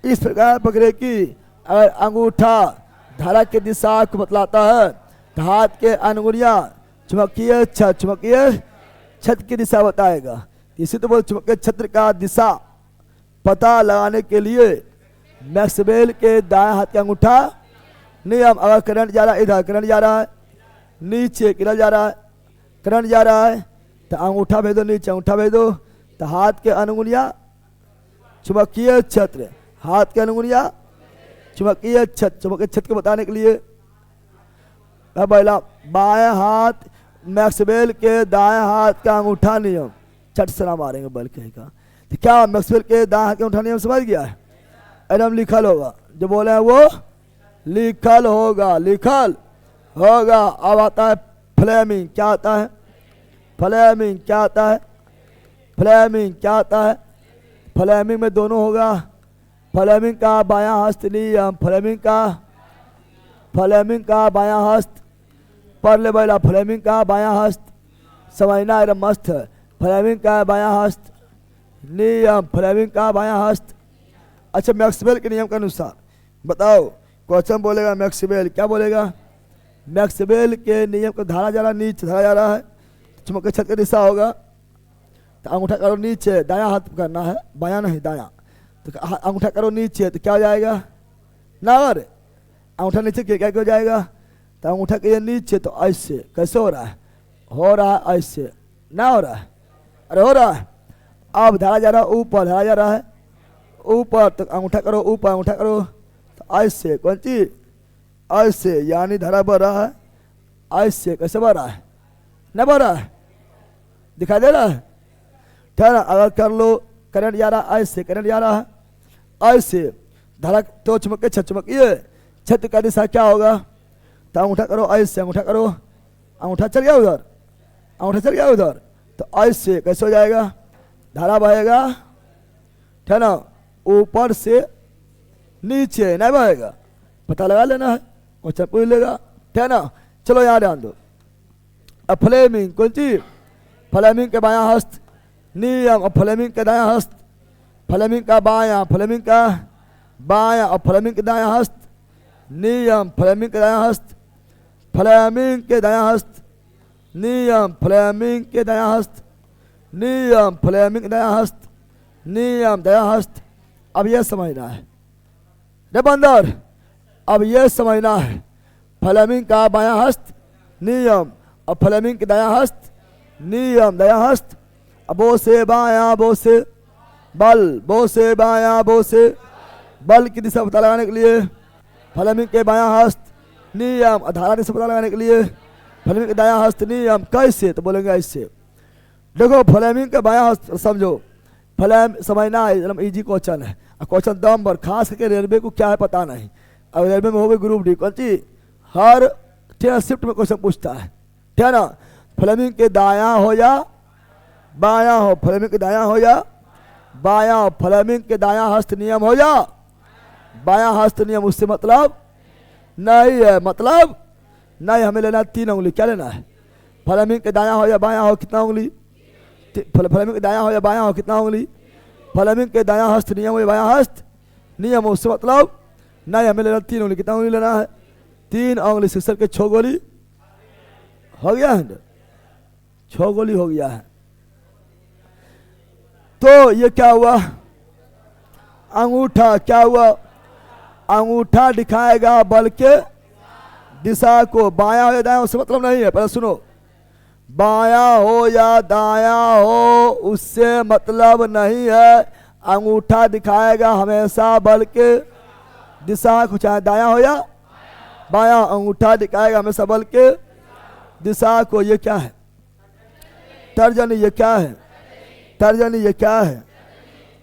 Speaker 1: इस प्रकार पकड़े कि अगर अंगूठा धारा की दिशा को बतलाता है तो हाथ के अंगुलियां चुंबकीय क्षेत्र की दिशा बताएगा। इसी तो बोल चुंबकीय क्षेत्र का दिशा पता लगाने के लिए मैक्सवेल के दाएं हाथ का अंगूठा नियम, अगर करंट जा रहा है, इधर करंट जा रहा है, नीचे किधर जा रहा है, करंट जा रहा है, तो अंगूठा भेज दो नीचे, अंगूठा भेज दो, तो हाथ के अंगुलियां चुंबकीय क्षेत्र, हाथ के अंगुलियां चुंबकीय क्षेत्र को बताने के लिए पहला बाएं हाथ मैक्सवेल के दाएं हाथ का अंगूठा नियम, चट सरा मारेंगे बल कहेगा। तो क्या मैक्सवेल के दाएं हाथ का अंगूठा नियम समझ गया है, एकदम लिखल होगा, जो बोले हैं वो लिखल होगा, लिखल होगा। अब आता है फ्लेमिंग। क्या आता है? फ्लेमिंग। क्या आता है? फ्लेमिंग। क्या आता है? फ्लेमिंग में दोनों होगा। फ्लेमिंग का बायां हस्त नियम, फ्लेमिंग का बायां हस्त पढ़ ले बैला। फ्लेमिंग का बायां हस्त समझना एकदम मस्त है। फ्लेमिंग का बायां हस्त नियम, फ्लेमिंग का बायां हस्त। अच्छा, मैक्सवेल के नियम के अनुसार बताओ, क्वेश्चन बोलेगा मैक्सवेल, क्या बोलेगा? मैक्सवेल के नियम का धारा जा रहा नीचे, धारा जा रहा है, चुंबकीय क्षेत्र की दिशा होगा। तो अंगूठा करो नीचे, दायां हाथ करना है, बायां नहीं दायां। तो अंगूठा करो नीचे तो क्या हो जाएगा? नावर। अंगूठा नीचे क्या क्या हो जाएगा? तो अंगूठा के नीचे तो ऐसे कैसे हो रहा है? हो रहा है ऐसे, ना हो रहा है? अरे हो रहा है। अब धारा जा रहा है ऊपर, धारा जा रहा है ऊपर, तो अंगूठा करो ऊपर, अंगूठा करो तो ऐसे, कौन चीज? ऐसे, यानी धारा बढ़ रहा है ऐसे। कैसे बढ़ रहा है? न बढ़ रहा है? दिखाई दे रहा है? ठीक है। अगर कर लो, करंट जा रहा है ऐसे, करंट जा रहा है ऐसे, धारा तो चुंबकीय क्षेत्र का दिशा क्या होगा? तो अंगूठा करो ऐसे, अंगूठा करो, अंगूठा चल गया उधर, अंगूठा चल गया उधर, तो ऐसे कैसे हो जाएगा? धारा बहेगा, ठीक है ना, ऊपर से नीचे, नहीं बहेगा। पता लगा लेना है, क्वेश्चन पूछ लेगा, ठीक है ना। चलो यहाँ ध्यान दो। अब फ्लेमिंग, कौन चीज? फ्लेमिंग के बायां हस्त नियम, और फ्लेमिंग के दायां हस्त, फ्लेमिंग का बायां, फ्लेमिंग का बायां, और फ्लेमिंग के दायां हस्त नियम, फ्लेमिंग के दायां हस्त, फ्लेमिंग के दायां हस्त नियम, फ्लेमिंग के दायां हस्त नियम, फ्लेमिंग के दायां हस्त नियम, दायां हस्त। अब यह समझना है रे बंदर, अब यह समझना है फ्लेमिंग का बायां हस्त नियम और फ्लेमिंग के दायां हस्त नियम, दायां हस्त। अब बो से बायां, बो से बल, बो से बायां, बो से बल की दिशा पता लगाने के लिए फ्लेमिंग के बायां हस्त नियम, और धारा दिशा पता लगाने के लिए फ्लेमिंग के दायां हस्त नियम। कैसे? तो बोलेंगे ऐसे। देखो, फ्लेमिंग के बायां हस्त समझो, फ्लेम समझना है, एकदम इजी क्वेश्चन है। क्वेश्चन दम पर, खास करके रेलवे को क्या है पता नहीं। अब रेलवे में हो गई ग्रुप डी, कौन सी हर शिफ्ट में क्वेश्चन पूछता है, ठीक है ना। फ्लेमिंग के दायां हो या बायां हो, फ्लेमिंग के दायां हो या बायां हो, फ्लेमिंग के दायां हस्त नियम हो या बायां हस्त नियम, उससे मतलब नहीं है, मतलब नहीं। हमें लेना 3 उंगली। क्या लेना है? फ्लेमिंग के दायां हो या बायां हो, कितना उंगली? फ्लेमिंग के दायां हो या बायां हो, कितना उंगली? फ्लेमिंग के दायां हस्त नियम हो या बायां हस्त नियम, उससे मतलब नहीं। हमें लेना 3 उंगली। कितना उंगली लेना है? 3 उंगली। सिक्सर के 6 गोली हो गया है, 6 गोली हो गया है। तो ये क्या हुआ? अंगूठा क्या हुआ? अंगूठा दिखाएगा बल के दिशा को। बायां हो या दायां उससे मतलब नहीं है, पहले सुनो। बायां हो या दायां हो उससे मतलब नहीं है। अंगूठा दिखाएगा हमेशा बल के दिशा को, चाहे दायां हो या बायां, अंगूठा दिखाएगा हमेशा बल के दिशा को। ये क्या है? तर्जनी। ये क्या है? तर्जनी। ये क्या है?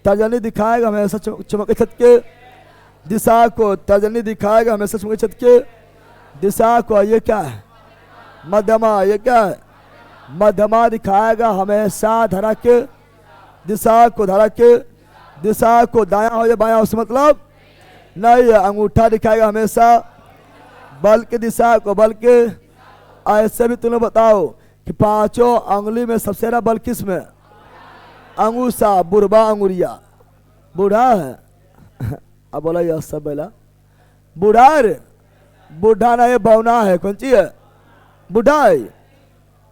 Speaker 1: तर्जनी दिखाएगा हमेशा चुंबकीय क्षेत्र के दिशा को, तर्जनी दिखाएगा हमेशा चुंबकीय क्षेत्र के दिशा को। ये क्या है? मध्यमा। ये क्या है? मध्यमा दिखाएगा हमेशा धारा के दिशा को, धारा के दिशा को। दायां हो या बायां उससे मतलब नहीं है। अंगूठा दिखाएगा हमेशा बल की दिशा को, बल के। ऐसे भी तुम्हें बताओ कि 5 अंगुली में सबसे ज्यादा बल किस में? अंगूठा, बुढ़वा अंगुरिया। बूढ़ा है अब बोला यह सब बोला बूढ़ा रे, बूढ़ा ना, ये बौना है। कौन सी है? बूढ़ा है,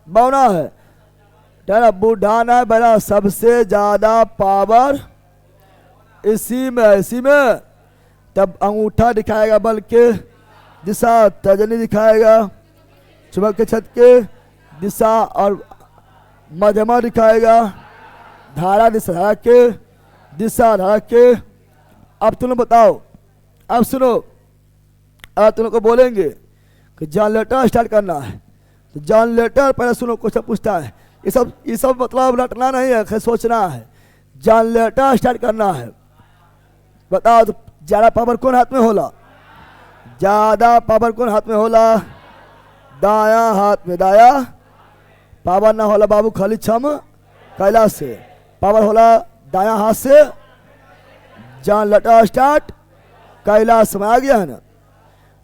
Speaker 1: बौना है, ना। बूढ़ा ना बड़ा, सबसे ज्यादा पावर इसी में, इसी में। तब अंगूठा दिखाएगा बल के दिशा, तर्जनी दिखाएगा चुंबकीय क्षेत्र के दिशा, और मध्यमा दिखाएगा धारा दिशा, धारा के दिशा, धारा के। अब तुम बताओ, अब सुनो, अब तुम को बोलेंगे कि जनरेटर स्टार्ट करना है, तो जनरेटर पहले सुनो, क्वेश्चन पूछता है। ये सब मतलब रटना नहीं है, खैर सोचना है। जनरेटर स्टार्ट करना है, बताओ तो ज्यादा पावर कौन हाथ में होला? ज्यादा पावर कौन हाथ में होला? दाया हाथ में। दाया पावर ना होला बाबू खाली छम कैलाश से, पावर होला दाया हाथ से। जान लटा स्टार्ट कैलाश में आ गया है ना।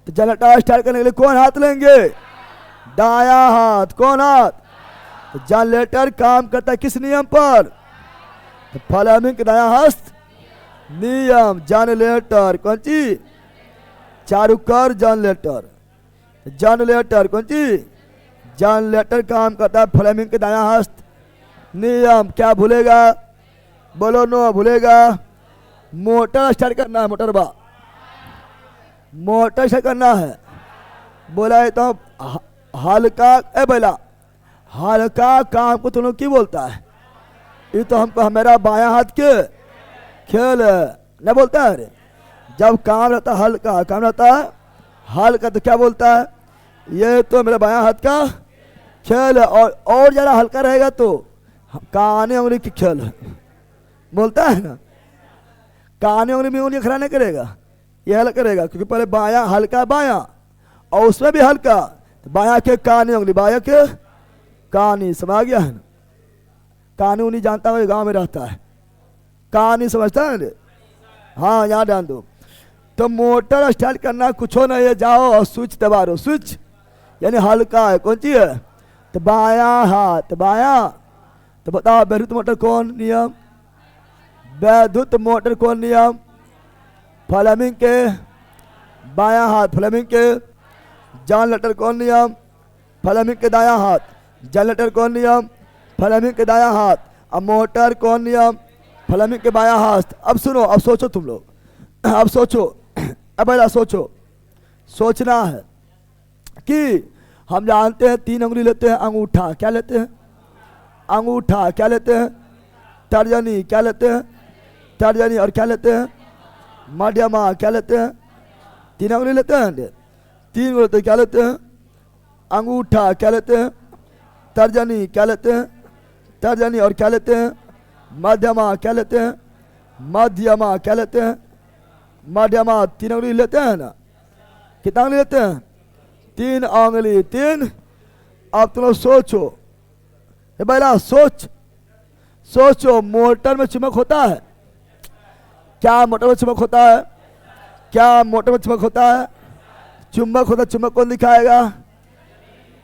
Speaker 1: तो जान लटा स्टार्ट करने के लिए कौन हाथ लेंगे? दाया हाथ। कौन हाथ? तो जनरेटर काम करता है किस नियम पर? तो फ्लेमिंग के दाया हस्त नियम। जनरेटर कौन चीज? चारू कर जनरेटर। जनरेटर कौन चीज? जनरेटर काम करता है फ्लेमिंग के दाया हस्त नियम। क्या भूलेगा? बोलो नो भूलेगा। मोटर स्टार्ट करना है। मोटर स्टार्ट करना है। बोला है तो हल्का ए बोला हल्का काम को तुम लोग की बोलता है? ये तो हमको हमारा बायां हाथ के खेल न बोलता है। अरे जब काम रहता है हल्का, काम रहता है हल्का, तो क्या बोलता है? ये तो मेरा बायां हाथ का खेल है। और जरा हल्का रहेगा तो काने उंगली की खेल है बोलता है ना। काने उंगली में उंगली खड़ा नहीं करेगा, ये हल्का करेगा, क्योंकि पहले बायां हल्का बायां और उसमें भी हल्का। तो बायां के काने उंगली, बायां के कहानी समझ गया है ना। कानूनी जानता हुआ गांव में रहता है, कहानी समझता है। हाँ यहाँ ध्यान दो। तो मोटर स्टार्ट करना कुछ हो नहीं है, जाओ और स्विच दबा दो। स्विच यानी हल्का है, कौन सी है? तो बाया हाथ। बाया तो बताओ वैद्युत मोटर कौन नियम? वैद्युत मोटर कौन नियम? फ्लेमिंग के बाया हाथ। फ्लेमिंग के जनरेटर कौन नियम? फ्लेमिंग के दाया हाथ। जनरेटर कौन नियम? फ्लेमिंग के दाया हाथ। अब मोटर कौन नियम? फ्लेमिंग के बाया हाथ। अब सुनो, अब सोचो तुम लोग, अब सोचो, अब पहला सोचो। सोचना है कि हम जानते हैं 3 उंगली लेते हैं अंगूठा, क्या लेते हैं? अंगूठा। क्या लेते हैं? तर्जनी। क्या लेते हैं? तर्जनी। और क्या लेते हैं? मध्यमा। क्या लेते हैं? 3 उंगली लेते हैं। 3 उंगली लेते हैं, क्या लेते हैं? अंगूठा। क्या लेते हैं? तर्जनी। क्या लेते हैं? तर्जनी। और क्या लेते हैं? मध्यमा। क्या लेते हैं? मध्यमा। क्या लेते हैं? मध्यमा। 3 उंगली लेते हैं ना। कितना उंगली लेते हैं? 3 उंगली। 3। अब तुम लोग सोचो, ये पहला सोचो मोटर में चुंबक होता है? क्या मोटर में चुंबक होता है? क्या मोटर में चुंबक होता है? चुंबक होता है। चुंबक कौन दिखाएगा?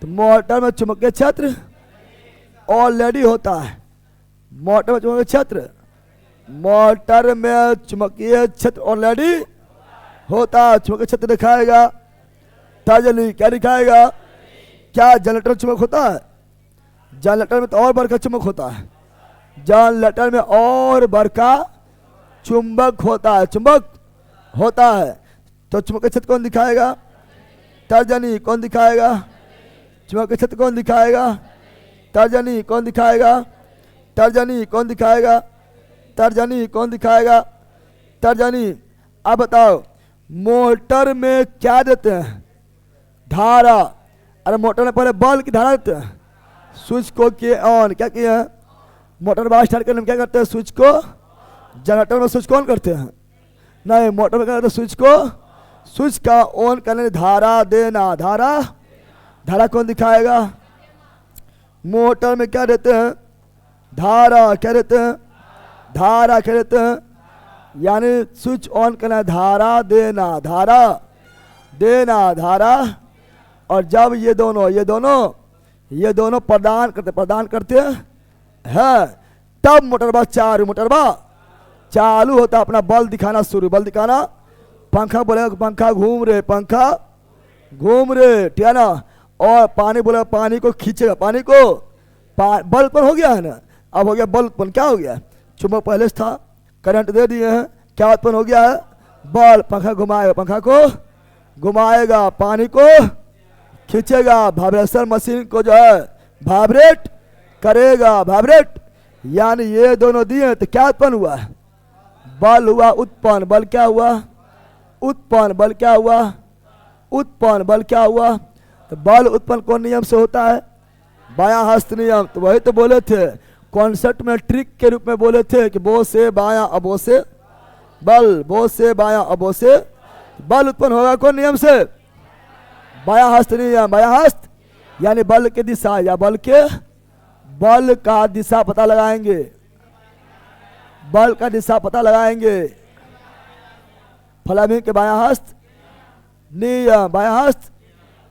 Speaker 1: तो मोटर में चुंबकीय क्षेत्र ऑलरेडी होता है। मोटर में चुंबकीय क्षेत्र, मोटर में चुंबकीय क्षेत्र ऑलरेडी होता है। चुंबकीय क्षेत्र दिखाएगा। तर्जनी क्या दिखाएगा? क्या जनरेटर चुंबक होता है? जनरेटर में तो और बड़का चुंबक होता है। जनरेटर में और बड़का चुंबक होता है। चुंबक होता है तो चुंबकीय क्षेत्र कौन दिखाएगा? तर्जनी। कौन दिखाएगा? चुंबकीय क्षेत्र कौन दिखाएगा? तर्जनी। कौन दिखाएगा? तर्जनी। कौन दिखाएगा? तर्जनी। कौन दिखाएगा? तर्जनी। अब बताओ मोटर में क्या देते हैं? धारा। अरे मोटर में पहले बल्ब की धारा देते हैं। स्विच को किए ऑन, क्या किए हैं? मोटर बाहर स्टार्ट करने में क्या करते हैं? स्विच को। जनरेटर में स्विच को ऑन करते हैं? नहीं, मोटर में क्या करते हैं? स्विच को, स्विच का ऑन करने में धारा देना। धारा कौन दिखाएगा? मोटर में क्या देते हैं? धारा। क्या देते हैं? धारा। क्या देते हैं? यानी स्विच ऑन करना, धारा देना। धारा। और जब ये दोनों प्रदान करते हैं तब मोटरबा चालू होता। अपना बल दिखाना शुरू, बल दिखाना। पंखा बोलेगा पंखा घूम रहे, ठीक है ना। और पानी बोलेगा पानी को खींचेगा, पानी को बल उत्पन्न हो गया है ना। अब हो गया बल उत्पन्न। क्या हो गया? चुंबक पहले से था, करंट दे दिए हैं, क्या उत्पन्न हो गया है? बल। पंखा घुमाएगा, पंखा को घुमाएगा, पानी को खींचेगा, वाइब्रेशन मशीन को जो है वाइब्रेट करेगा। वाइब्रेट यानी ये दोनों दिए तो क्या उत्पन्न हुआ? बल हुआ उत्पन्न। बल क्या हुआ? उत्पन्न। बल क्या हुआ? उत्पन्न। बल क्या हुआ? तो बल उत्पन्न कौन नियम से होता है? बायां हस्त नियम। तो वही तो बोले थे कॉन्सेप्ट में, ट्रिक के रूप में बोले थे कि बो से बायां, अबो से बल, बो से बायां, अबो से बल उत्पन्न होगा कौन नियम से? बायां हस्त नियम। बायां हस्त यानी बल की दिशा या बल का दिशा पता लगाएंगे, बल का दिशा पता लगाएंगे। फ्लेमिंग के बायां हस्त नियम, बायां हस्त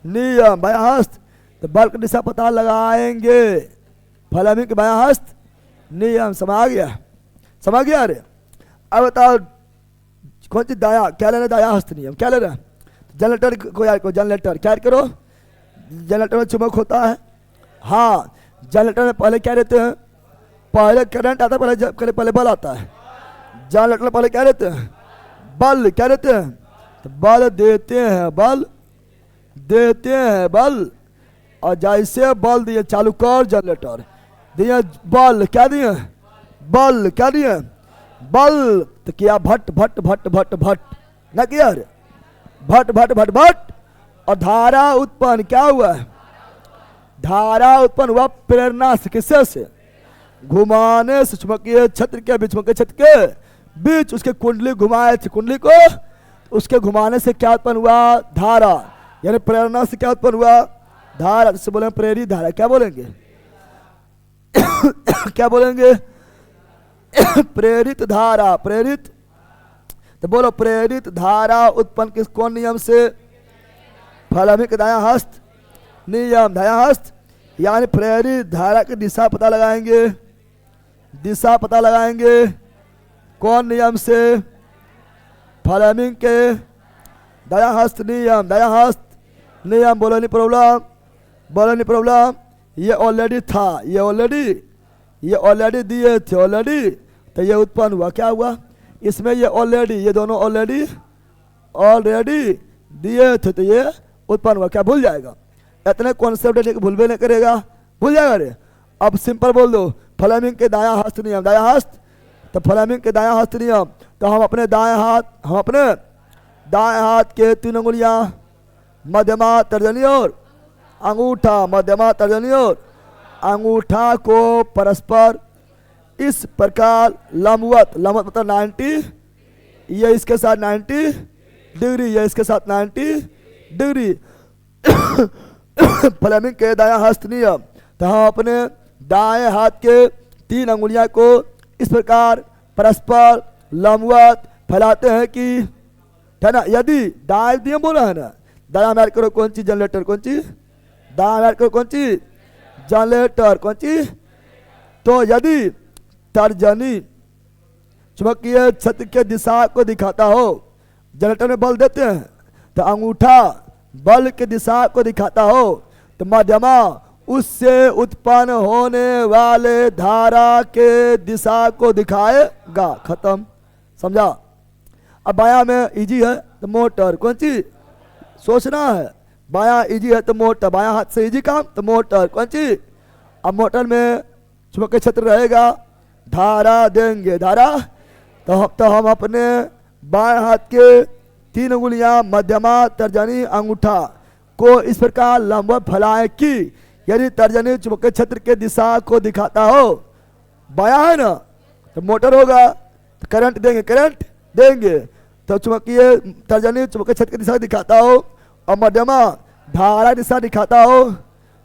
Speaker 1: नियम, बायां हस्त तो बल की दिशा पता लगाएंगे। फ्लेमिंग के बायां हस्त नियम। समझ गया? समझ गया? अरे अब बताओ कौन सी दाया, क्या लेना? दाया हस्त नियम। क्या लेना? जनरेटर को याद करो, जनरेटर क्या याद करो? जनरेटर में चुंबक होता है। हाँ, जनरेटर में पहले क्या रहते हैं? पहले करंट आता है, पहले बल आता है। जनरेटर में पहले क्या रहते हैं? बल। क्या रहते हैं? तो बल देते हैं, बल देते हैं, बल। और जैसे बल दिए चालू कर जनरेटर, दिए बल, क्या दिए? बल। क्या दिए? बल। तो किया भट भट भट भट भट, ना किया? भट भट भट भट। और धारा उत्पन्न क्या हुआ? धारा उत्पन्न हुआ प्रेरणा से। किससे से? घुमाने से। चुंबकीय क्षेत्र के बीच, चुंबकीय क्षेत्र के बीच उसके कुंडली घुमाए थे, कुंडली को उसके घुमाने से क्या उत्पन्न हुआ? धारा। यानी प्रेरणा से क्या उत्पन्न हुआ? धारा। जिससे बोलेंगे प्रेरित धारा। क्या बोलेंगे? क्या बोलेंगे? प्रेरित धारा। प्रेरित, तो बोलो प्रेरित धारा उत्पन्न किस कौन नियम से? फ्लेमिंग दायां हस्त नियम। दायां हस्त यानी प्रेरित धारा की दिशा पता लगाएंगे, दिशा पता लगाएंगे कौन नियम से? फ्लेमिंग के दायां हस्त नियम। दायां हस्त नियम। बोलो नहीं प्रॉब्लम, बोलो नहीं प्रॉब्लम। ये ऑलरेडी था, ये ऑलरेडी दिए थे ऑलरेडी, तो ये उत्पन्न हुआ। क्या हुआ इसमें? ये ऑलरेडी, ये दोनों ऑलरेडी दिए थे, तो ये उत्पन्न हुआ। क्या भूल जाएगा? इतने कॉन्सेप्ट भूल भी नहीं करेगा, भूल जाएगा रे। अब सिंपल बोल दो, फ्लेमिंग के दायां हस्त नियम। दायां हस्त, तो फ्लेमिंग के दायां हस्त नियम। तो हम अपने दाएं हाथ के 3 उंगलियां, मध्यमा, तर्जनी और अंगूठा, मध्यमा, तर्जनी और अंगूठा को परस्पर इस प्रकार लंबवत, लंबवत मतलब 90, ये इसके साथ 90 डिग्री, ये इसके साथ 90 डिग्री। फ्लेमिंग के दायां हस्त नियम। तो हम अपने दाएं हाथ के 3 अंगुलियां को इस प्रकार परस्पर लंबवत फैलाते हैं कि, है ना? यदि दाएं नियम बोला है ना, दायां में करो कौन सी? जनरेटर। कौन सी? दायां में करो कौन सी? जनरेटर। कौन सी? तो यदि तर्जनी चुंबकीय क्षेत्र के दिशा को दिखाता हो, जनरेटर में बल देते हैं, तो अंगूठा बल की दिशा को दिखाता हो, तो मध्यमा उससे उत्पन्न होने वाले धारा के दिशा को दिखाएगा। खत्म। समझा? अब बायां में इजी है तो मोटर। कौन सी? सोचना है। बायां इजी है तो मोटर, बायां हाथ से इजी काम तो मोटर। कौन सी? अब मोटर में चुंबकीय क्षेत्र रहेगा, धारा देंगे, धारा। तो हम अपने बाएं हाथ के 3 उंगलियां, मध्यमा, तर्जनी, अंगूठा को इस प्रकार लंबवत फैलाएं कि यदि तर्जनी चुंबकीय क्षेत्र के दिशा को दिखाता हो, बायां है ना, तो मोटर होगा, तो करंट देंगे, करंट देंगे। तो चुंबकीय तर्जनी चुंबकीय क्षेत्र की दिशा दिखाता हो और मध्यमा धारा दिशा दिखाता हो,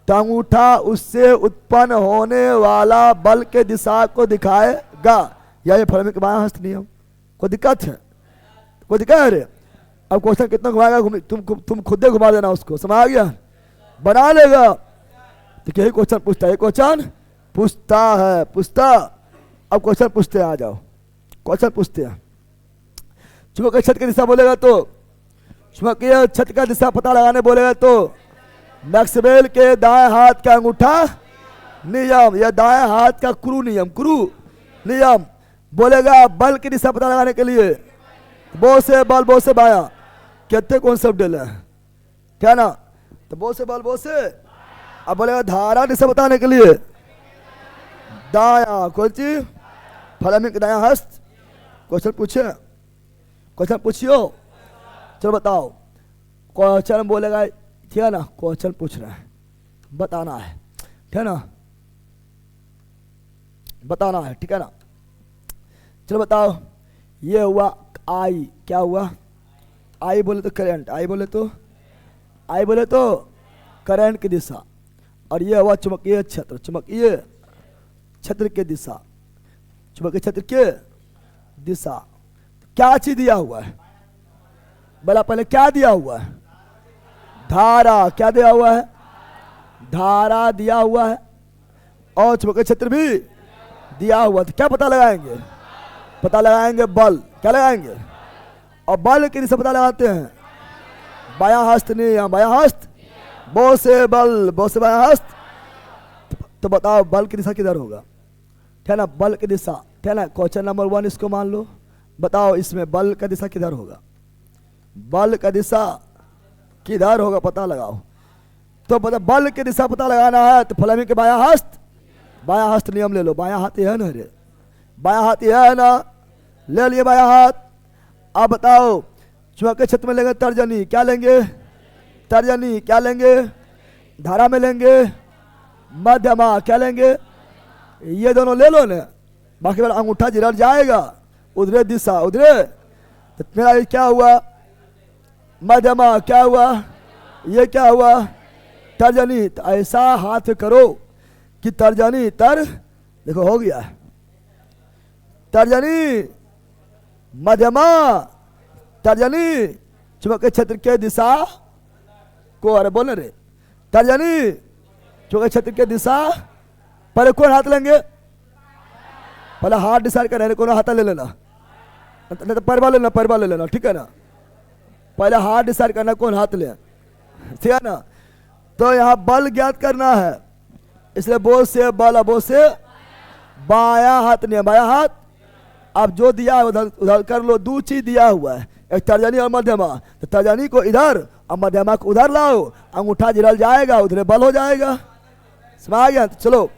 Speaker 1: तो अंगूठा उससे उत्पन्न होने वाला बल के दिशा को दिखाएगा। या ये फ्लेमिंग के बायां हस्त नियम। कोई दिक्कत है? कोई दिक्कत है? रे अब क्वेश्चन कितना घुमाएगा? तुम खुद ही घुमा देना उसको। समझ आ गया? बना लेगा। तो यही क्वेश्चन पूछता है, क्वेश्चन पूछता है, पूछता। अब क्वेश्चन पूछते हैं, आ जाओ क्वेश्चन पूछते हैं। चुंबकीय क्षेत्र की दिशा बोलेगा तो, चुंबकीय क्षेत्र का दिशा पता लगाने बोलेगा तो मैक्सवेल के दाएं हाथ का अंगूठा नियम या दाएं हाथ का क्रू नियम, क्रू नियम बोलेगा बल की दिशा पता लगाने के लिए। बो से बल, बो से बाया, कितने कॉन्सेप्ट डेल है, क्या ना? तो बो से बल, बो से। अब बोलेगा धारा दिशा बताने के लिए दाया। कौन सी? फ्लेमिंग के दाया हस्त। क्वेश्चन पूछे, क्वेश्चन पूछियो। चलो बताओ। क्वेश्चन बोलेगा, ठीक है ना? क्वेश्चन पूछ रहा है, बताना है, ठीक है ना? बताना है, ठीक है ना? चलो बताओ। ये हुआ आई, क्या हुआ? आई बोले तो करंट, आई बोले तो करंट की दिशा, और ये हुआ चुंबकीय क्षेत्र, चुंबकीय क्षेत्र की दिशा, चुंबकीय क्षेत्र के दिशा। क्या चीज दिया हुआ है बोला, पहले क्या दिया हुआ है? धारा। क्या दिया हुआ है? धारा दिया हुआ है, और चुंबकीय क्षेत्र भी दिया हुआ। तो क्या पता लगाएंगे? पता लगाएंगे बल। क्या लगाएंगे? और बल की दिशा पता लगाते हैं, बायां हस्त नियम, बायां हस्त बो से बल, बो से बायां हस्त। तो बताओ बल की दिशा किधर होगा? ठीक ना, बल की दिशा, ठीक ना। क्वेश्चन नंबर 1 इसको मान लो, बताओ इसमें बल का दिशा किधर होगा? बल का दिशा किधर होगा पता लगाओ। तो बता, बल की दिशा पता लगाना है तो फ्लेमिंग के बायां हस्त नियम ले लो। बायां हाथ है ना रे, बायां हाथ है ना, ले लिए बायां हाथ। अब बताओ चुंबकीय क्षेत्र में लेंगे तर्जनी, क्या लेंगे? तर्जनी। क्या लेंगे? धारा में लेंगे मध्यमा, क्या लेंगे? ये दोनों ले लो ना, बाकी वाला अंगूठा जिधर जाएगा उधरे दिशा, उधरे। तो मेरा ये क्या हुआ? मध्यमा। क्या हुआ? ये क्या हुआ? तर्जनी। तो ऐसा हाथ करो कि तर्जनी तर, देखो हो गया, तर्जनी मध्यमा, तर्जनी चुंबकीय क्षेत्र के दिशा को, अरे बोल रे, तर्जनी चुंबकीय क्षेत्र के दिशा। पहले कौन हाथ लेंगे? पहले हाथ डिसाइड करना, कौन हाथ ले लेना, नहीं तो पैरवा लेना, पैरवा ले लेना, ठीक है ना। पहले हाथ डिसाइड करना कौन हाथ ले, ठीक है ना। तो यहाँ बल ज्ञात करना है, इसलिए बो से बल, बो से बायां हाथ नहीं, बायां हाथ। अब जो दिया है उधर उधर कर लो। दो चीज दिया हुआ है, एक तर्जनी और मध्यमा। तो तर्जनी को इधर और मध्यमा को उधर लाओ, अंगूठा जिधर जाएगा उधर बल हो जाएगा। समझ आ गया? तो चलो,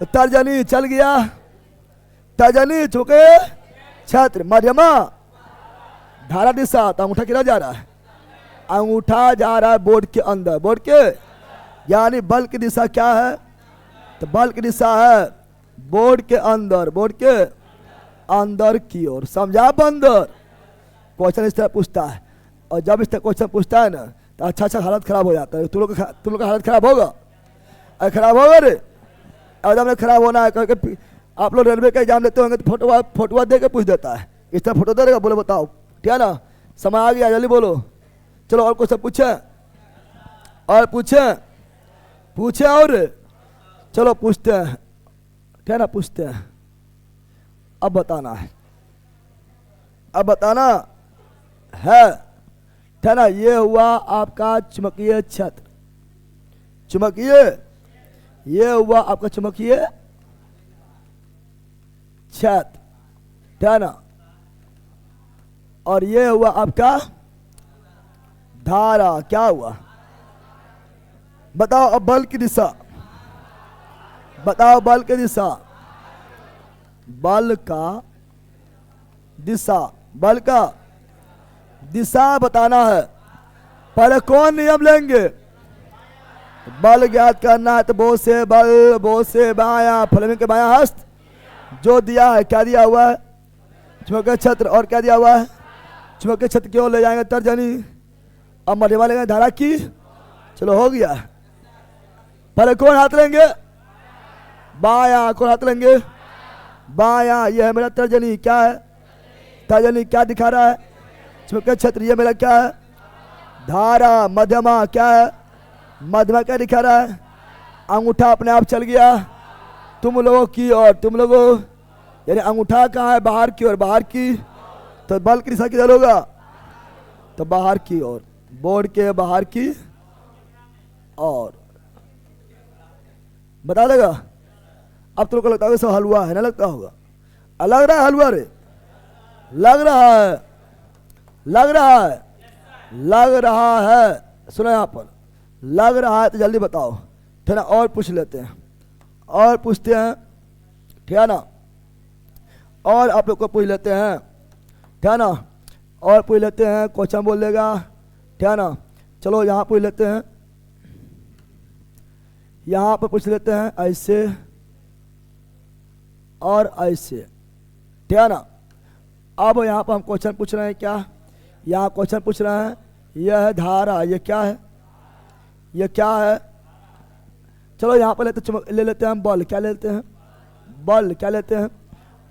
Speaker 1: तो तर्जनी चल गया, तर्जनी चुके क्षेत्र, मध्यमा धारा दिशा। तो अंगूठा किधर जा रहा है? अंगूठा जा रहा है बोर्ड के अंदर, बोर्ड के, यानी बल की दिशा क्या है? तो बल की दिशा है बोर्ड के अंदर, बोर्ड के अंदर की ओर। समझा बंदर? क्वेश्चन इस तरह पूछता है, और जब इस तरह क्वेश्चन पूछता है ना तो अच्छा हालत खराब हो जाता है। तुम लोग का हालत खराब होगा, अरे खराब होगा रे, एकदम खराब होना है। क्योंकि आप लोग रेलवे का एग्जाम लेते होंगे तो फोटो दे के पूछ देता है, इस तरह फोटो दे देगा, बोलो बताओ, ठीक है ना। समय आ गया, जल्दी बोलो। चलो और क्वेश्चन पूछे, और पूछे और चलो पूछते हैं, ठीक है ना, पूछते हैं। अब बताना है, अब बताना है, ठीक है ना। ये हुआ आपका चुंबकीय क्षेत्र, चुंबकीय, ये हुआ आपका चुंबकीय क्षेत्र, ठीक है ना। और ये हुआ आपका धारा। क्या हुआ? बताओ अब बल की दिशा, बताओ बल की दिशा, बल का दिशा, बल का दिशा बताना है। पहले कौन नियम लेंगे? बल ज्ञात करना है तो बो से बल, बो से बायां, फ्लेमिंग के बायां हस्त। जो दिया है, क्या दिया हुआ है? चुंबकीय क्षेत्र। और क्या दिया हुआ है? चुंबकीय क्षेत्र की ओर ले जाएंगे तर्जनी, अब मध्यमा लेंगे धारा की। चलो हो गया। पहले कौन हाथ लेंगे? बायां। कौन हाथ लेंगे? बायां। ये है मेरा तर्जनी। क्या है तर्जनी? क्या दिखा रहा है? चुंबकीय क्षेत्र। ये मेरा क्या है? धारा। मध्यमा क्या है? मध्यमा क्या दिखा रहा है? अंगूठा अपने आप चल गया तुम लोगों की ओर, तुम लोगों, यानी अंगूठा कहाँ है? बाहर की ओर, बाहर की। तो बल की दिशा किधर होगा? तो बाहर की ओर, बोर्ड के बाहर की ओर। बता देगा? अब तुमको लगता है सब हलवा है ना, लगता होगा। लग रहा है हलवा रे, लग रहा है, लग रहा है, लग रहा है। सुनो यहाँ पर, लग रहा है तो जल्दी बताओ, ठीक है ना। और पूछ लेते हैं, और पूछते हैं, ठीक है ना। और आप लोग को पूछ लेते हैं, ठीक है ना। और पूछ लेते हैं, क्वेश्चन बोल देगा, ठीक है ना। चलो यहाँ पूछ लेते हैं, यहाँ पर पूछ लेते हैं ऐसे और ऐसे, ठीक है ना। अब यहाँ पर हम क्वेश्चन पूछ रहे हैं क्या? यहाँ क्वेश्चन पूछ रहे हैं, यह है धारा, ये क्या है, ये क्या है। चलो यहाँ पर ले लेते हैं हम बल, क्या लेते हैं, बल क्या लेते हैं।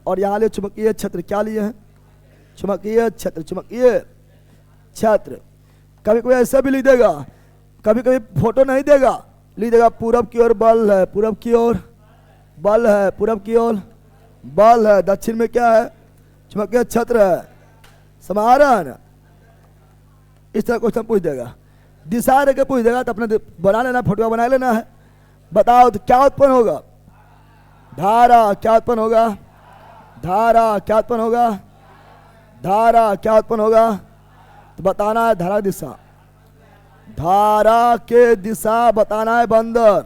Speaker 1: और यहाँ ले चुंबकीय क्षेत्र, क्या लिए हैं, चुंबकीय क्षेत्र, चुंबकीय क्षेत्र। कभी कभी ऐसा भी लिख देगा, कभी कभी फोटो नहीं देगा, लिख देगा पूरब की ओर बल है, पूरब की ओर बल है, पूरब की ओर बल है, दक्षिण में क्या है, चुंबकीय क्षेत्र है। समारण इस तरह क्वेश्चन पूछ देगा, दिशा रह के पूछ देगा तो अपने बना लेना, फोटो बना लेना है। बताओ तो क्या उत्पन्न होगा, धारा क्या उत्पन्न होगा, धारा क्या उत्पन्न होगा, धारा क्या उत्पन्न होगा। तो बताना है धारा दिशा, धारा के दिशा बताना है बंदर,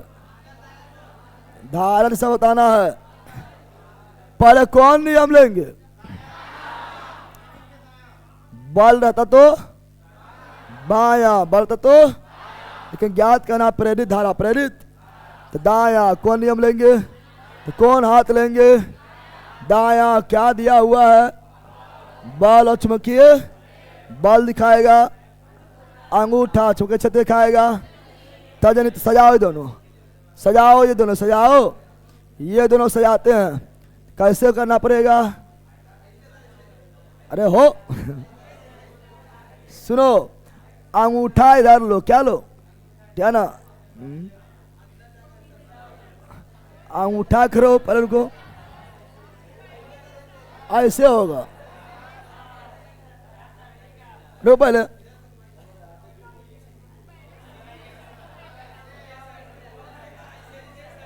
Speaker 1: धारा दिशा बताना है। पहले कौन नियम लेंगे, बल रहता तो बाया, बल रहता तो, लेकिन ज्ञात करना प्रेरित धारा, प्रेरित तो दाया। कौन नियम लेंगे, तो कौन हाथ लेंगे, दाया। क्या दिया हुआ है, बल और चुंबकीय बल दिखाएगा, अंगूठा चुंबकीय क्षेत्र दिखाएगा। तजनित सजाओ, ये दोनों सजाओ, ये दोनों सजाओ, ये दोनों सजाते हैं। कैसे करना पड़ेगा, अरे हो सुनो, अंगूठा इधर लो, क्या लो, क्या ना, अंगूठा करो पहले को, ऐसे होगा, लो पहले,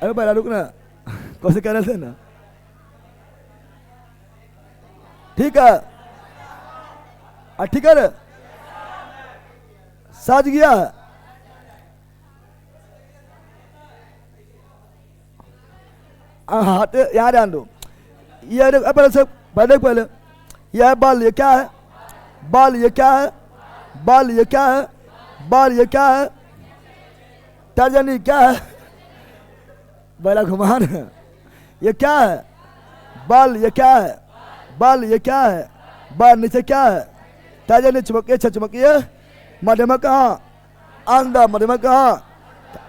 Speaker 1: अरे पहले रुकना, कैसे कह रहे थे ना, ठीक है, ठीक है, सज गया है। हाथ यहाँ ध्यान दो, ये पहले से पहले यह बल, ये क्या है, बल ये क्या है, बल ये क्या है, बल ये क्या है, तर्जनी क्या है, बड़ा घुमान है, ये क्या है, बल ये क्या है, बल ये क्या है, बल नीचे क्या है, तर्जनी चुंबकीय चुंबकीय, मध्यम कहाँ, अंदर, मध्यम कहाँ,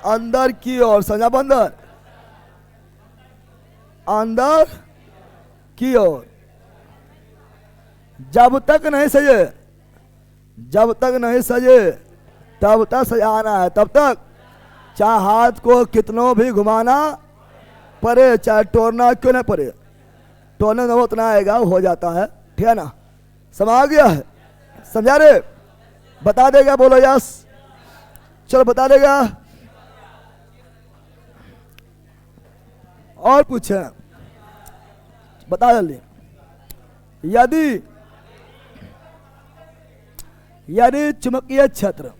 Speaker 1: अंदर की ओर, संज्ञा बंदर, अंदर की ओर। जब तक नहीं सजे, जब तक नहीं सजे तब तक सजाना है, तब तक चाहे हाथ को कितनों भी घुमाना पड़े, चाहे तोड़ना क्यों नहीं पड़े, तोड़ने में उतना आएगा हो जाता है, ठीक है ना। समझ गया है, समझा रे, बता देगा, बोलो यस, चलो बता देगा। और पूछे, बता जल्दी, यदि चुंबकीय क्षेत्र,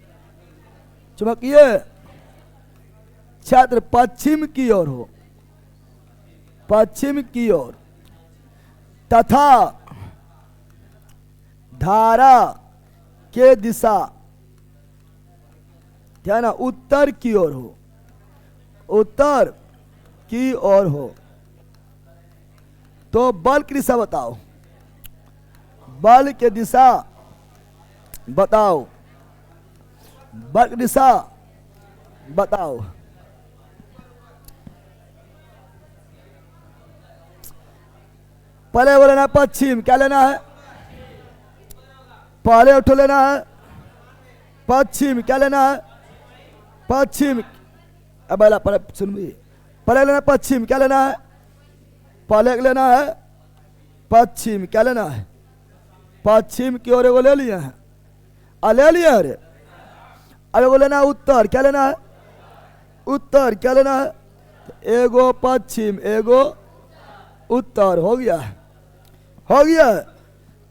Speaker 1: चुंबकीय क्षेत्र पश्चिम की ओर हो, पश्चिम की ओर, तथा धारा के दिशा क्या ना उत्तर की ओर हो, उत्तर की ओर हो, तो बल की दिशा बताओ, बल की दिशा बताओ, बल की दिशा बताओ। पहले वो लेना पश्चिम, क्या लेना है, पहले उठो लेना है पश्चिम, क्या लेना है, पश्चिम। अब पहले सुन, पहले लेना पश्चिम, क्या लेना है, पहले लेना है पश्चिम, क्या लेना है, पश्चिम की ओर वो ले लिया है, ले लिया, अरे अरे वो लेना उत्तर, क्या लेना है, उत्तर, क्या लेना है, एगो पश्चिम एगो उत्तर, हो गया है, हो गया है।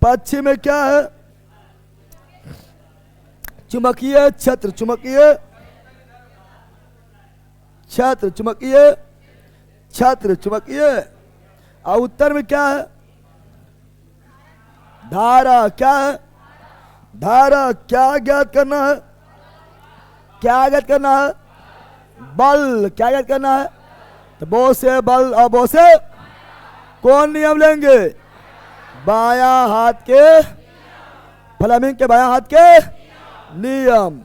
Speaker 1: पश्चिम में क्या है, चुंबकीय क्षेत्र, चुंबकीय क्षेत्र, चुंबकीय क्षेत्र, चुंबकीय। और उत्तर में क्या है, धारा, क्या है, धारा। क्या ज्ञात करना है, क्या ज्ञात करना है, बल, क्या ज्ञात करना है, तो बो से बल और बो से कौन नियम लेंगे, बाया हाथ के फ्लेमिंग के बायां हाथ के नियम।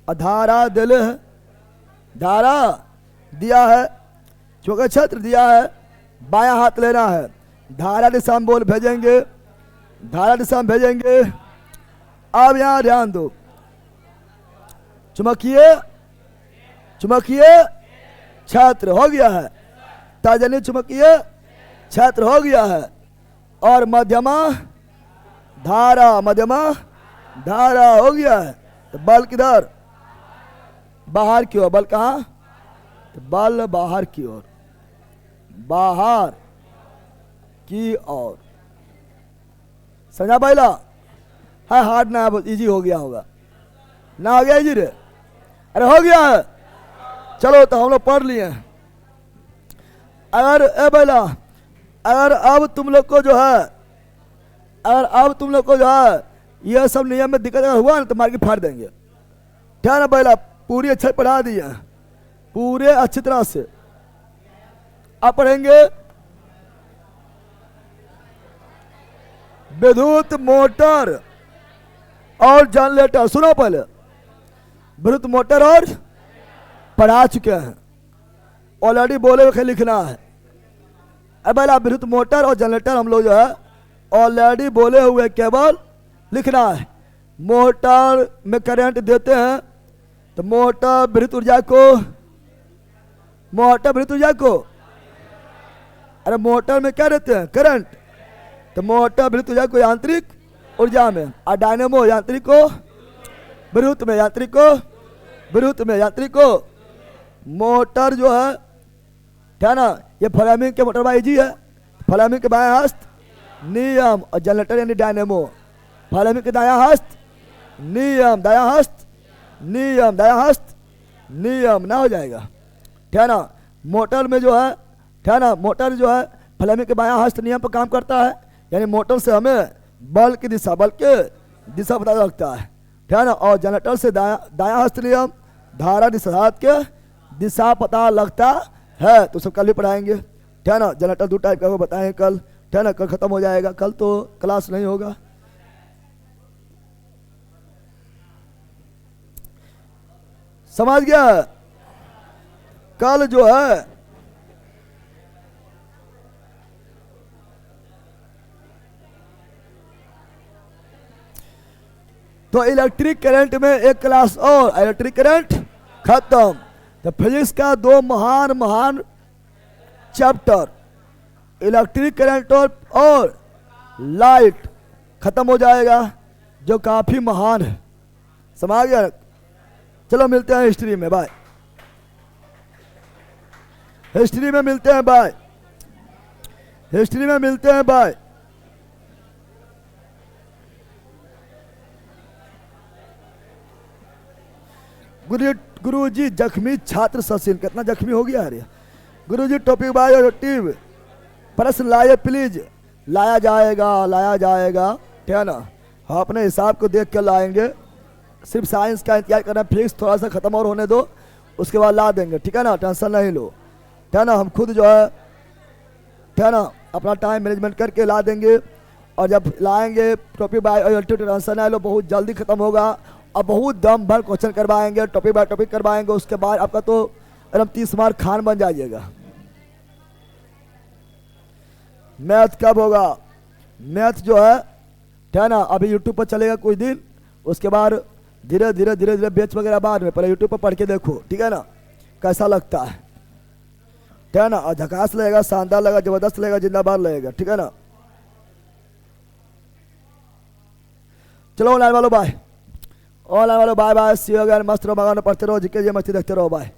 Speaker 1: धारा दिल है, धारा दिया है, चौका छत्र दिया है, बायां हाथ लेना है, धारा दिशा में बोल भेजेंगे, धारा दिशा में भेजेंगे। अब यहां ध्यान दो, चुमकिए चुमकिए छात्र हो गया है, तर्जनी चुमकिए छात्र हो गया है। और मध्यमा धारा, मध्यमा धारा हो गया है। तो बल किधर, बाहर की ओर, बल कहां, तो बल बाहर की ओर, बाहर की ओर। समझा पहला है, हार्ड ना इजी हो गया होगा ना, हो गया इजी रे, अरे हो गया है। चलो तो हम लोग पढ़ लिए। अगर ए बेला, अगर अब तुम लोग को जो है, अगर अब तुम लोग को जो है यह सब नियम में दिक्कत अगर हुआ ना तो मार के फाड़ देंगे। क्या ना बेला, पूरी अच्छे पढ़ा दी है, पूरे अच्छी तरह से। आप पढ़ेंगे विद्युत मोटर और जनरेटर। सुनो पहले, विद्युत मोटर और पढ़ा चुके हैं, ऑलरेडी बोले हुए लिखना है। अब पहला विद्युत मोटर और जनरेटर हम लोग जो है ऑलरेडी बोले हुए केवल लिखना है। मोटर में करंट देते हैं तो मोटर विद्युत ऊर्जा को, मोटर विद्युत ऊर्जा को, अरे मोटर में क्या देते हैं, करंट, तो मोटर विद्युत ऊर्जा को यांत्रिक ऊर्जा में, और डायनेमो यांत्रिक को विद्युत में, यांत्रिक को विद्युत में, यांत्रिक को। मोटर जो है, क्या ना, ये फ्लेमिंग के मोटर बाईजी है, फ्लेमिंग के बायां हस्त नियम, और जनरेटर यानी डायनेमो, फ्लेमिंग के दायां हस्त नियम, दायां हस्त नियम, दायां हस्त नियम ना हो जाएगा। क्या ना, मोटर में जो है, क्या ना, मोटर जो है फ्लेमिंग के बायां हस्त नियम पर काम करता है, यानी मोटर से हमें बल की दिशा, बल के दिशा पता लगता है। क्या ना, और जनरेटर से दायां हस्त नियम, धारा दिशा के दिशा पता लगता है। तो सब कल भी पढ़ाएंगे। क्या ना, जनरेटर दो टाइप का वो बताएंगे कल। क्या ना, कल खत्म हो जाएगा, कल तो क्लास नहीं होगा। समझ गया, कल जो है तो इलेक्ट्रिक करंट में एक क्लास और, इलेक्ट्रिक करंट खत्म। तो फिजिक्स का दो महान महान चैप्टर, इलेक्ट्रिक करंट और लाइट खत्म हो जाएगा, जो काफी महान है। समझ गया। चलो मिलते हैं हिस्ट्री में, बाय। हिस्ट्री में मिलते हैं, बाय। हिस्ट्री में मिलते हैं, बाय। गुरुजी जख्मी छात्र सचिन, कितना जख्मी हो गया अरे। गुरुजी टॉपिक बाय ऑब्जेक्टिव प्रश्न लाइए प्लीज। लाया जाएगा, लाया जाएगा, ठीक है ना, हम अपने हिसाब को देख कर लाएंगे। सिर्फ साइंस का इंतजार करना, फिजिक्स थोड़ा सा खत्म और होने दो, उसके बाद ला देंगे, ठीक है ना, टेंशन नहीं लो, ठीक है ना। हम खुद जो है, ठीक है ना, अपना टाइम मैनेजमेंट करके ला देंगे। और जब लाएंगे टॉपिक बाय ऑब्जेक्टिव, टेंशन नहीं लो, बहुत जल्दी खत्म होगा। और बहुत दम भर क्वेश्चन करवाएंगे, टॉपिक बाय टॉपिक करवाएंगे। उसके बाद आपका तो एकदम 30 मार्क खान बन जाइएगा। मैथ कब होगा, मैथ जो है ना, अभी यूट्यूब पर चलेगा कुछ दिन, उसके बाद धीरे धीरे धीरे धीरे बैच वगैरह बाद में, पहले यूट्यूब पर पढ़ के देखो, ठीक है ना, कैसा लगता है, ठीक है ना। और झकास लगेगा, शानदार लगेगा, जबरदस्त लगेगा, जिंदाबाद लगेगा, ठीक है ना। चलो ऑनलाइन वालों बाय, ऑनलाइन वालों बाय बाय, सी हो गया, मस्त रहो, मगन पढ़ते रहो, जिके मस्ती देखते रहो, बाय।